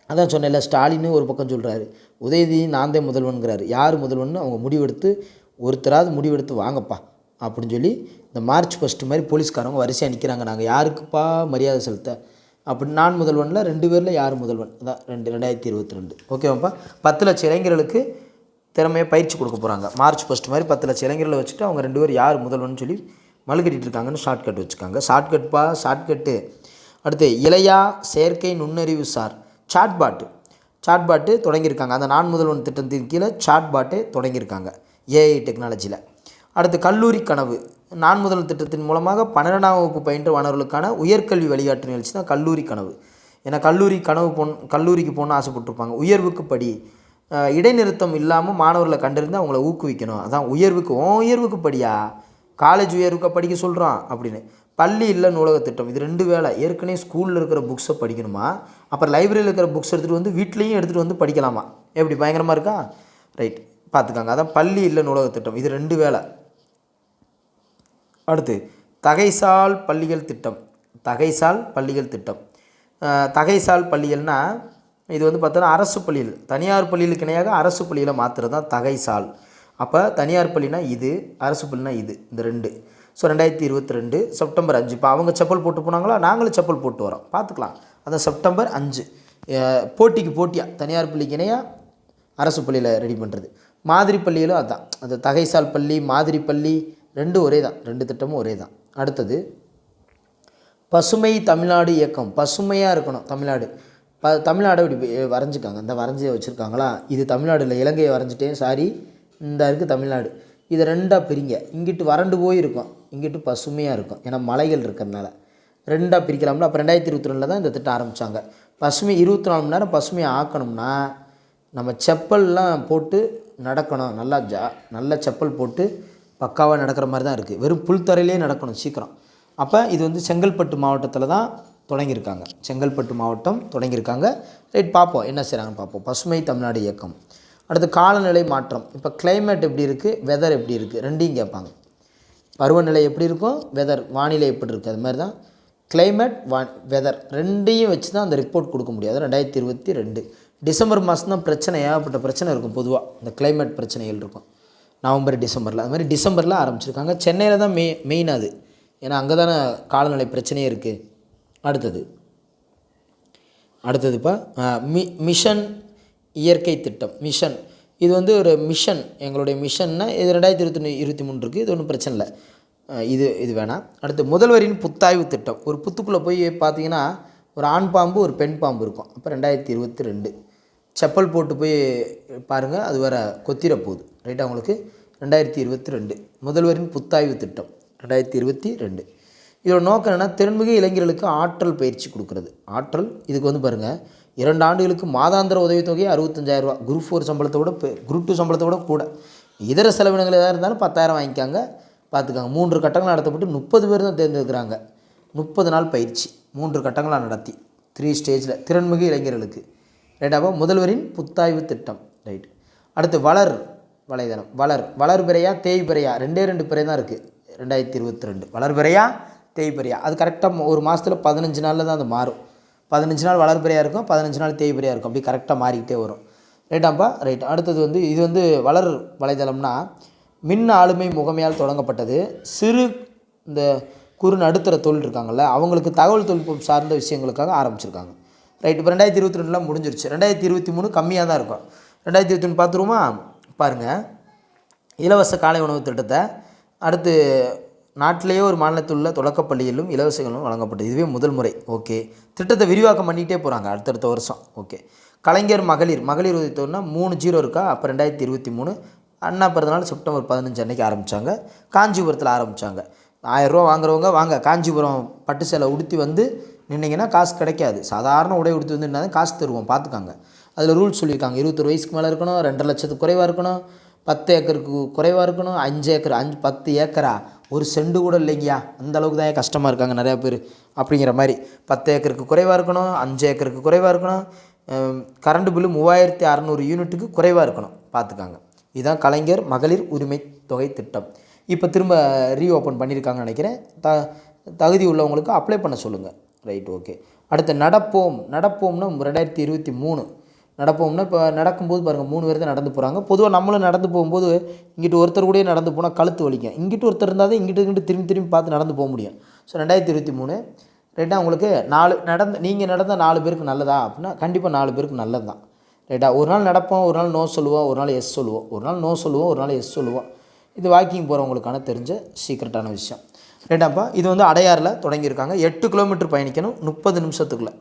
அதான் சொன்னேன்ல, ஸ்டாலின்னு ஒரு பக்கம் சொல்கிறாரு, உதயநிதி நான் தான் முதல்வன்கிறாரு. யார் முதல்வன் அவங்க முடிவெடுத்து, ஒருத்தராவது முடிவெடுத்து வாங்கப்பா அப்படின்னு சொல்லி இந்த மார்ச் 1 மாதிரி போலீஸ்காரவங்க வரிசையாக நிற்கிறாங்க. நாங்கள் யாருக்குப்பா மரியாதை செலுத்த, அப்படி நான் முதல்வனில் 2 பேரில் யார் முதல்வன்? அதான் 2022. ஓகேவாப்பா? 10 லட்சம் இளைஞர்களுக்கு திறமையை பயிற்சி கொடுக்க போகிறாங்க. மார்ச் 1 மாதிரி 10 லட்சம் இளைஞர்களை வச்சுட்டு அவங்க 2 பேர் யார் முதல்வன் சொல்லி மழுகட்டிட்டு இருக்காங்கன்னு ஷார்ட்கட் வச்சுக்காங்க. ஷார்ட்கட்டு. அடுத்து இளையா செயற்கை நுண்ணறிவு சார் சாட்பாட்டு தொடங்கியிருக்காங்க. அந்த நான் முதல்வன் திட்டத்தின் கீழே சாட்பாட்டை தொடங்கியிருக்காங்க ஏஐ டெக்னாலஜியில். அடுத்து கல்லூரி கனவு. நான் முதல்வன் திட்டத்தின் மூலமாக 12ஆம் வகுப்பு பயின்ற மாணவர்களுக்கான உயர்கல்வி வழிகாட்டு நிகழ்ச்சி தான் கல்லூரி கனவு. ஏன்னா கல்லூரிக்கு போகணுன்னு ஆசைப்பட்டிருப்பாங்க. உயர்வுக்கு படி இடைநிறுத்தம் இல்லாமல் மாணவர்களை கண்டறிந்து அவங்கள ஊக்குவிக்கணும். அதான் உயர்வுக்கு படியா, காலேஜ் உயர்வுக்கு படிக்க சொல்கிறோம் அப்படின்னு. பள்ளி இல்லை நூலக திட்டம். இது 2 வேலை. ஏற்கனவே ஸ்கூலில் இருக்கிற புக்ஸை படிக்கணுமா, அப்புறம் லைப்ரரியில் இருக்கிற புக்ஸ் எடுத்துகிட்டு வந்து வீட்லேயும் எடுத்துகிட்டு வந்து படிக்கலாமா? எப்படி பயங்கரமாக இருக்கா? ரைட், பார்த்துக்காங்க. அதான் பள்ளி இல்லை நூலக திட்டம். இது 2 வேலை. அடுத்து தகைசால் பள்ளிகள் திட்டம். தகைசால் பள்ளிகள்னால் இது வந்து பார்த்தோன்னா அரசு பள்ளிகள் தனியார் பள்ளிகளுக்கு இணையாக அரசு பள்ளியில் மாற்றுறது தான் தகைசால். அப்போ தனியார் பள்ளினா இது, அரசு பள்ளினா இது, இந்த 2. So 2022 September 5. இப்போ அவங்க செப்பல் போட்டு போனாங்களா, நாங்களும் செப்பல் போட்டு வரோம், பார்த்துக்கலாம். அதான் செப்டம்பர் 5 போட்டியாக தனியார் பள்ளிக்கு இணையாக அரசு பள்ளியில் ரெடி பண்ணுறது. மாதிரி பள்ளிகளும் அதுதான். அந்த தகைசால் பள்ளி, மாதிரி பள்ளி 2 ஒரே தான், 2 திட்டமும் ஒரே தான். அடுத்தது பசுமை தமிழ்நாடு இயக்கம். பசுமையாக இருக்கணும் தமிழ்நாடு. தமிழ்நாடை இப்படி வரைஞ்சிக்காங்க. இந்த வரைஞ்சி வச்சுருக்காங்களா, இது தமிழ்நாடு இல்லை, இலங்கையை வரைஞ்சிட்டேன், சாரி. இந்த இருக்குது தமிழ்நாடு. இதை 2ஆக பிரிங்க. இங்கிட்டு வறண்டு போய் இருக்கும், இங்கிட்டு பசுமையாக இருக்கும். ஏன்னா மலைகள் இருக்கிறதுனால 2ஆக பிரிக்கலாம்ல. அப்போ 2022 தான் இந்த திட்டம் ஆரம்பித்தாங்க. பசுமை 24 மணி நேரம் பசுமையை ஆக்கணும்னா நம்ம செப்பல்லாம் போட்டு நடக்கணும். நல்ல செப்பல் போட்டு பக்காவாக நடக்கிற மாதிரி தான் இருக்குது. வெறும் புல்தரையிலே நடக்கணும் சீக்கிரம். அப்போ இது வந்து செங்கல்பட்டு மாவட்டத்தில் தான் தொடங்கியிருக்காங்க. செங்கல்பட்டு மாவட்டம் தொடங்கியிருக்காங்க. ரைட், பார்ப்போம் என்ன செய்கிறாங்கன்னு பார்ப்போம். பசுமை தமிழ்நாடு இயக்கம். அடுத்து காலநிலை மாற்றம். இப்போ கிளைமேட் எப்படி இருக்குது, வெதர் எப்படி இருக்குது, 2யும் கேட்பாங்க. பருவநிலை எப்படி இருக்கும், வெதர் வானிலை எப்படி இருக்குது, அது மாதிரி தான் கிளைமேட் வெதர் 2யும் வச்சு தான் அந்த ரிப்போர்ட் கொடுக்க முடியாது. 2022 டிசம்பர் மாதம் தான் ஏகப்பட்ட பிரச்சனை இருக்கும். பொதுவாக இந்த கிளைமேட் பிரச்சனைகள் இருக்கும் நவம்பர் டிசம்பரில். அது மாதிரி டிசம்பரில் ஆரம்பிச்சிருக்காங்க. சென்னையில் தான் மெயின் அது. ஏன்னா அங்கே தானே காலநிலை பிரச்சனையே இருக்குது. அடுத்ததுப்பா மிஷன் இயற்கை திட்டம். மிஷன் இது வந்து ஒரு மிஷன், எங்களுடைய மிஷன்னா இது 2023 இருக்குது. இது ஒன்றும் பிரச்சனை இல்லை, இது வேணாம். அடுத்து முதல்வரின் புத்தாய்வு திட்டம். ஒரு புத்துக்குள்ளே போய் பார்த்தீங்கன்னா ஒரு ஆண் பாம்பு ஒரு பெண் பாம்பு இருக்கும். அப்போ 2022 செப்பல் போட்டு போய் பாருங்கள், அது வேறு கொத்திர போகுது. ரைட்டாக உங்களுக்கு 2022 முதல்வரின் புத்தாய்வு திட்டம் 2022. இதோட நோக்கம் என்னென்னா திறன்மிகு இளைஞர்களுக்கு ஆற்றல் பயிற்சி கொடுக்குறது. இதுக்கு வந்து பாருங்கள், 2 ஆண்டுகளுக்கு மாதாந்திர உதவித்தொகை 65,000 ரூபா. குரூப் 4 சம்பளத்தோட குரூப் 2 சம்பளத்தோட கூட. இதர செலவினங்கள் எதாக இருந்தாலும் 10,000 வாங்கிக்காங்க. பார்த்துக்காங்க. 3 கட்டங்கள் நடத்தப்பட்டு 30 பேர் தான் தேர்ந்தெடுக்கிறாங்க. 30 நாள் பயிற்சி 3 கட்டங்களாக நடத்தி 3 ஸ்டேஜில் திறன்மிகு இளைஞர்களுக்கு. ரைட்டாப்பா முதல்வரின் புத்தாய்வு திட்டம். ரைட். அடுத்து வலைதளம். வளர்பிறையா தேய்பிறையா 2 பிறை தான் இருக்குது 2022. வளர்பிறையா தேய்பிறையா அது கரெக்டாக ஒரு மாதத்தில் 15 நாளில் தான் அது மாறும். 15 நாள் வளர்பிறையாக இருக்கும், 15 நாள் தேய்பிறையாக இருக்கும். அப்படி கரெக்டாக மாறிக்கிட்டே வரும். ரைட்டாப்பா ரைட். அடுத்தது வந்து இது வந்து வலைதளம்னா மின் ஆளுமை முகமையால் தொடங்கப்பட்டது. இந்த குறு நடுத்தர தொழில் இருக்காங்கள்ல, அவங்களுக்கு தகவல் தொழில்நுட்பம் சார்ந்த விஷயங்களுக்காக ஆரம்பிச்சிருக்காங்க. ரைட். இப்போ 2022 முடிஞ்சிருச்சு. 2023 கம்மியாக தான் இருக்கும். 2023 பார்த்துருவோமா? பாருங்கள், இலவச காலை உணவு திட்டத்தை அடுத்து நாட்டிலேயே ஒரு மாநிலத்தில் உள்ள தொடக்கப்பள்ளியிலும் இலவசங்களும் வழங்கப்பட்டது. இதுவே முதல் முறை. ஓகே. திட்டத்தை விரிவாக்கம் பண்ணிகிட்டே போகிறாங்க அடுத்தடுத்த வருஷம். ஓகே. கலைஞர் மகளிர் உதவித்தொகைனா 3 இருக்கா. அப்போ 2023 அண்ணா பிறந்தநாள் செப்டம்பர் 15 அன்றைக்கி ஆரம்பித்தாங்க. காஞ்சிபுரத்தில் ஆரம்பித்தாங்க. 1000 ரூபா வாங்குறவங்க வாங்க, காஞ்சிபுரம் பட்டு சேலை உடுத்தி வந்து நின்னீங்கன்னா காசு கிடைக்காது. சாதாரண உடை உடுத்தி வந்து நின்னா காசு தருவோம், பார்த்துக்காங்க. அதில் ரூல்ஸ் சொல்லியிருக்காங்க. 21 வயசுக்கு மேலே இருக்கணும், 2.5 லட்சத்துக்கு குறைவாக இருக்கணும், 10 ஏக்கருக்கு குறைவாக இருக்கணும், 5 ஏக்கர் 10 ஏக்கரா 1 சென்ட் கூட இல்லைங்கயா, அந்த அளவுக்கு தான் கஷ்டமாக இருக்காங்க நிறையா பேர். அப்படிங்கிற மாதிரி 10 ஏக்கருக்கு குறைவாக இருக்கணும், 5 ஏக்கருக்கு குறைவாக இருக்கணும், கரண்ட் பில்லு 3600 யூனிட்டுக்கு குறைவாக இருக்கணும், பார்த்துக்காங்க. இதுதான் கலைஞர் மகளிர் உரிமை தொகை திட்டம். இப்போ திரும்ப ரீஓப்பன் பண்ணியிருக்காங்கன்னு நினைக்கிறேன். தகுதி உள்ளவங்களுக்கு அப்ளை பண்ண சொல்லுங்கள். ரைட். ஓகே. அடுத்து நடப்போம்னா 2023 நடப்போம்னா இப்போ நடக்கும்போது பாருங்கள் 3 பேர் தான் நடந்து போகிறாங்க. பொதுவாக நம்மளும் நடந்து போகும்போது இங்கிட்டு ஒருத்தர் கூட நடந்து போனால் கழுத்து வலிக்கும். இங்கிட்டு ஒருத்தர் இருந்தால் தான் இங்கிட்டு திரும்பி பார்த்து நடந்து போக முடியும். ஸோ 2023 ரைட்டா. உங்களுக்கு நீங்கள் நடந்த 4 பேருக்கு நல்லதா அப்படின்னா கண்டிப்பாக 4 பேருக்கு நல்லது தான். ரைட்டா. ஒரு நாள் நடப்போம், ஒரு நாள் நோ சொல்லுவோம், ஒரு நாள் எஸ் சொல்லுவோம், ஒரு நாள் நோ சொல்லுவோம், ஒரு நாள் எஸ் சொல்லுவோம். இது வாக்கிங் போகிறவங்களுக்கான தெரிஞ்ச சீக்ரெட்டான விஷயம். ரைட்டாப்பா. இது வந்து அடையாறில் தொடங்கியிருக்காங்க. 8 கிலோமீட்டர் பயணிக்கணும் 30 நிமிஷத்துக்குள்ளே.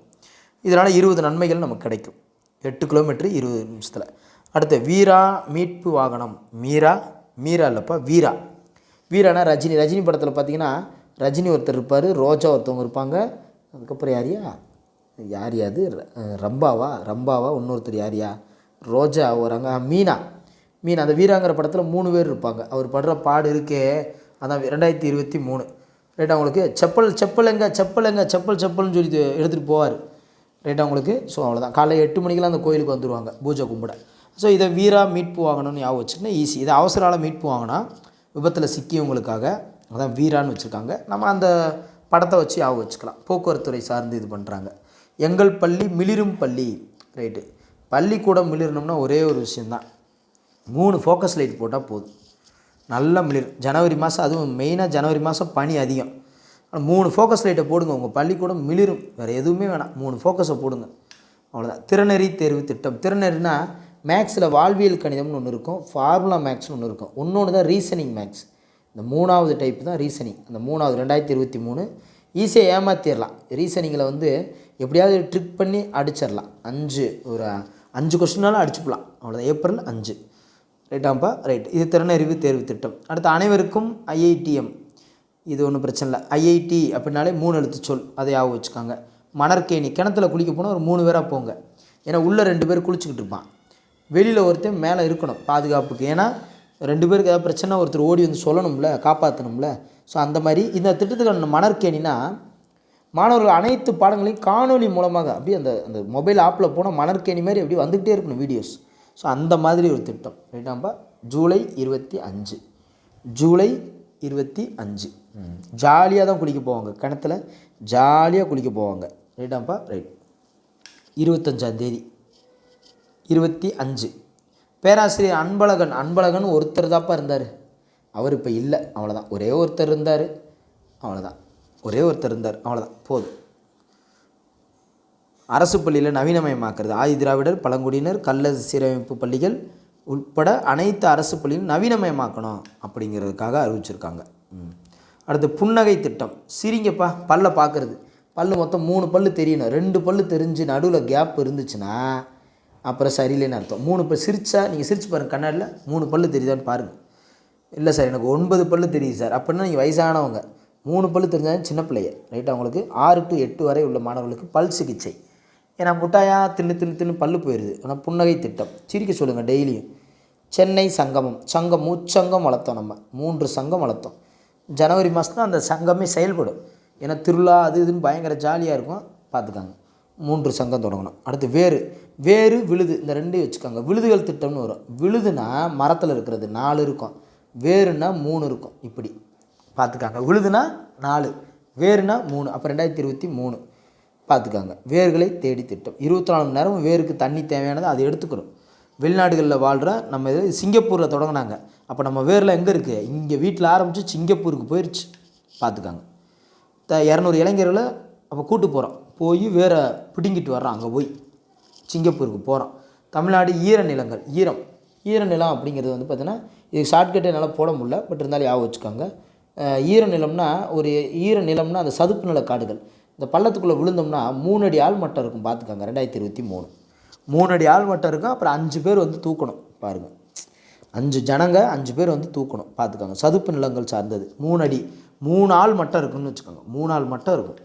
இதனால் 20 நன்மைகள் நமக்கு கிடைக்கும். 8 கிலோமீட்டர் 20 நிமிஷத்தில். அடுத்து வீரா மீட்பு வாகனம். மீரா இல்லைப்பா, வீரா. வீரானா ரஜினி படத்தில் பார்த்தீங்கன்னா ரஜினி ஒருத்தர் இருப்பார், ரோஜா ஒருத்தவங்க இருப்பாங்க, அதுக்கப்புறம் யார் அது ரம்பாவா இன்னொருத்தர் ரோஜா வராங்க, மீனா. அந்த வீராங்கிற படத்தில் 3 பேர் இருப்பாங்க. அவர் படுற பாடு இருக்கே, அதான் 2023. ரைட்டா. உங்களுக்கு செப்பல்னு சொல்லி எடுத்துகிட்டு போவார். ரைட்டா உங்களுக்கு. ஸோ அவ்வளோதான். காலைல 8 மணிக்கெலாம் அந்த கோயிலுக்கு வந்துடுவாங்க பூஜை கும்பிட. ஸோ இதை வீரா மீட்பு வாங்கணும்னு ஞாபகம் வச்சுன்னா ஈஸி. இதை அவசர மீட்பு வாங்கினா விபத்தில் சிக்கியவங்களுக்காக அதான் வீரான்னு வச்சுருக்காங்க. நம்ம அந்த படத்தை வச்சு ஞாபகம் வச்சுக்கலாம். போக்குவரத்துறை சார்ந்து இது பண்ணுறாங்க. எங்கள் பள்ளி மிளிரும் பள்ளி. ரைட்டு. பள்ளிக்கூடம் மிளிரணும்னா ஒரே ஒரு விஷயந்தான், 3 ஃபோக்கஸ் லைட் போட்டால் போதும், நல்லா மிளிரும். ஜனவரி மாதம், அதுவும் மெயினாக ஜனவரி மாதம் பனி அதிகம். 3 ஃபோக்கஸ் லைட்டை போடுங்க, உங்கள் பள்ளிக்கூடம் மிளிரும். வேறு எதுவுமே வேணாம், 3 ஃபோக்கஸை போடுங்க, அவ்வளோதான். திறனறி தேர்வு திட்டம். திறனறினா மேக்ஸில் வாழ்வியல் கணிதம்னு ஒன்று இருக்கும், ஃபார்முலா மேக்ஸ்னு ஒன்று இருக்கும், இன்னொன்று தான் ரீசனிங் மேக்ஸ். இந்த 3வது டைப் தான் ரீசனிங். அந்த 3வது 2023 ஈஸியாக ஏமாற்றிடலாம். ரீசனிங்கில் வந்து எப்படியாவது ட்ரிக் பண்ணி அடிச்சிடலாம். 5 கொஸ்டினாலும் அடிச்சுக்கலாம், அவ்வளோதான். ஏப்ரல் 5. ரைட்டாப்பா. ரைட். இது திறனறிவு தேர்வு திட்டம். அடுத்து அனைவருக்கும் ஐஐடிஎம். இது ஒன்றும் பிரச்சனை இல்லை. ஐஐடி அப்படின்னாலே 3 எழுத்து சொல், அதை ஞாபகம் வச்சுக்காங்க. மணற்கேணி. கிணத்துல குளிக்க போனால் ஒரு 3 பேராக போங்க, ஏன்னா உள்ளே 2 பேர் குளிச்சுக்கிட்டு இருப்பான், வெளியில் ஒருத்தன் மேலே இருக்கணும் பாதுகாப்புக்கு. ஏன்னா 2 பேருக்கு ஏதாவது பிரச்சனை ஒருத்தர் ஓடி வந்து சொல்லணும்ல, காப்பாற்றணும்ல. ஸோ அந்த மாதிரி இந்த திட்டத்துக்கான மணற்கேணினா மாணவர்கள் அனைத்து பாடங்களையும் காணொலி மூலமாக அப்படியே அந்த மொபைல் ஆப்பில் போனால் மணற்கேணி மாதிரி அப்படியே வந்துக்கிட்டே இருக்கணும் வீடியோஸ். ஸோ அந்த மாதிரி ஒரு திட்டம். ரைட்டாப்பா. ஜூலை 25. ஜூலை 25 ஜாலியாக தான் குளிக்க போவாங்க, கிணத்துல ஜாலியாக குளிக்க போவாங்க. ரைட்டாப்பா. ரைட். 25ஆம் தேதி 25. பேராசிரியர் அன்பழகன் ஒருத்தர் தாப்பா இருந்தார், அவர் இப்போ இல்லை, அவ்வளோதான். ஒரே ஒருத்தர் இருந்தார், அவ்வளோதான், போதும். அரசு பள்ளியில் நவீனமயமாக்குறது. ஆதி திராவிடர், பழங்குடியினர், கள்ள சீரமைப்பு பள்ளிகள் உட்பட அனைத்து அரசு பள்ளியும் நவீனமயமாக்கணும் அப்படிங்கிறதுக்காக அறிவிச்சிருக்காங்க. அடுத்து புன்னகை திட்டம். சிரிங்கப்பா, பல்லை பார்க்குறது. பல்லு மொத்தம் 3 பல்லு தெரியணும். 2 பல்லு தெரிஞ்சு நடுவில் கேப் இருந்துச்சுன்னா அப்புறம் சரியில்லைன்னு அர்த்தம். 3 பல் சிரிச்சா, நீங்கள் சிரிச்சு பாருங்கள் கண்ணாடியில், 3 பல்லு தெரியுதான்னு பாருங்கள். இல்லை சார் எனக்கு 9 பல்லு தெரியுது சார் அப்படின்னா நீங்கள் வயசானவங்க. 3 பல்லு தெரிஞ்சாலும் சின்ன பிள்ளைய. ரைட்டாக. உங்களுக்கு 6 to 8 வரை உள்ள மாணவர்களுக்கு பல் சிகிச்சை. ஏன்னா முட்டாயாக தின்னு பல்லு போயிடுது. ஆனால் புன்னகை திட்டம், சிரிக்க சொல்லுங்கள் டெய்லியும். சென்னை சங்கம் முச்சங்கம் வளர்த்தோம், நம்ம 3 சங்கம் வளர்த்தோம். ஜனவரி மாதம் தான் அந்த சங்கமே செயல்படும். ஏன்னா திருவிழா அது இதுன்னு பயங்கர ஜாலியாக இருக்கும், பார்த்துக்காங்க. 3 சங்கம் தொடங்கணும். அடுத்து வேறு விழுது, இந்த 2 வச்சுக்கோங்க. விழுதுகள் திட்டம்னு வரும். விழுதுனா மரத்தில் இருக்கிறது 4 இருக்கும், வேறுனா 3 இருக்கும், இப்படி பார்த்துக்காங்க. விழுதுனா 4, வேறுனா 3. அப்போ 2023 பார்த்துக்காங்க. வேர்களை தேடி திட்டம். 24 மணி நேரம் வேருக்கு தண்ணி தேவையானது அதை எடுத்துக்கிறோம். வெளிநாடுகளில் வாழ்கிற நம்ம இது சிங்கப்பூரில் தொடங்கினாங்க. அப்போ நம்ம வேரில் எங்கே இருக்குது, இங்கே வீட்டில் ஆரம்பித்து சிங்கப்பூருக்கு போயிடுச்சு, பார்த்துக்காங்க. 200 இளைஞர்களை அப்போ கூட்டு போகிறோம், போய் வேற பிடுங்கிட்டு வர்றோம், அங்கே போய் சிங்கப்பூருக்கு போகிறோம். தமிழ்நாடு ஈரநிலங்கள். ஈரநிலம் அப்படிங்கிறது வந்து பார்த்திங்கன்னா இது ஷார்ட்கட்டே என்னால் போட முடியல, பட் இருந்தாலும் ஞாபகம் வச்சுக்கோங்க. ஈரநிலம்னா அந்த சதுப்பு நில காடுகள். இந்த பள்ளத்துக்குள்ளே விழுந்தோம்னா 3 அடி ஆழ்மட்டம் இருக்கும், பார்த்துக்காங்க. 2023 3 அடி ஆழ்மட்டம் இருக்கும். அப்புறம் 5 பேர் வந்து தூக்கணும், பாருங்கள். 5 பேர் வந்து தூக்கணும், பார்த்துக்காங்க. சதுப்பு நிலங்கள் சார்ந்தது. 3 அடி 3 ஆள் மட்டம் இருக்குன்னு வச்சுக்கோங்க. 3 ஆள் மட்டம் இருக்கும்,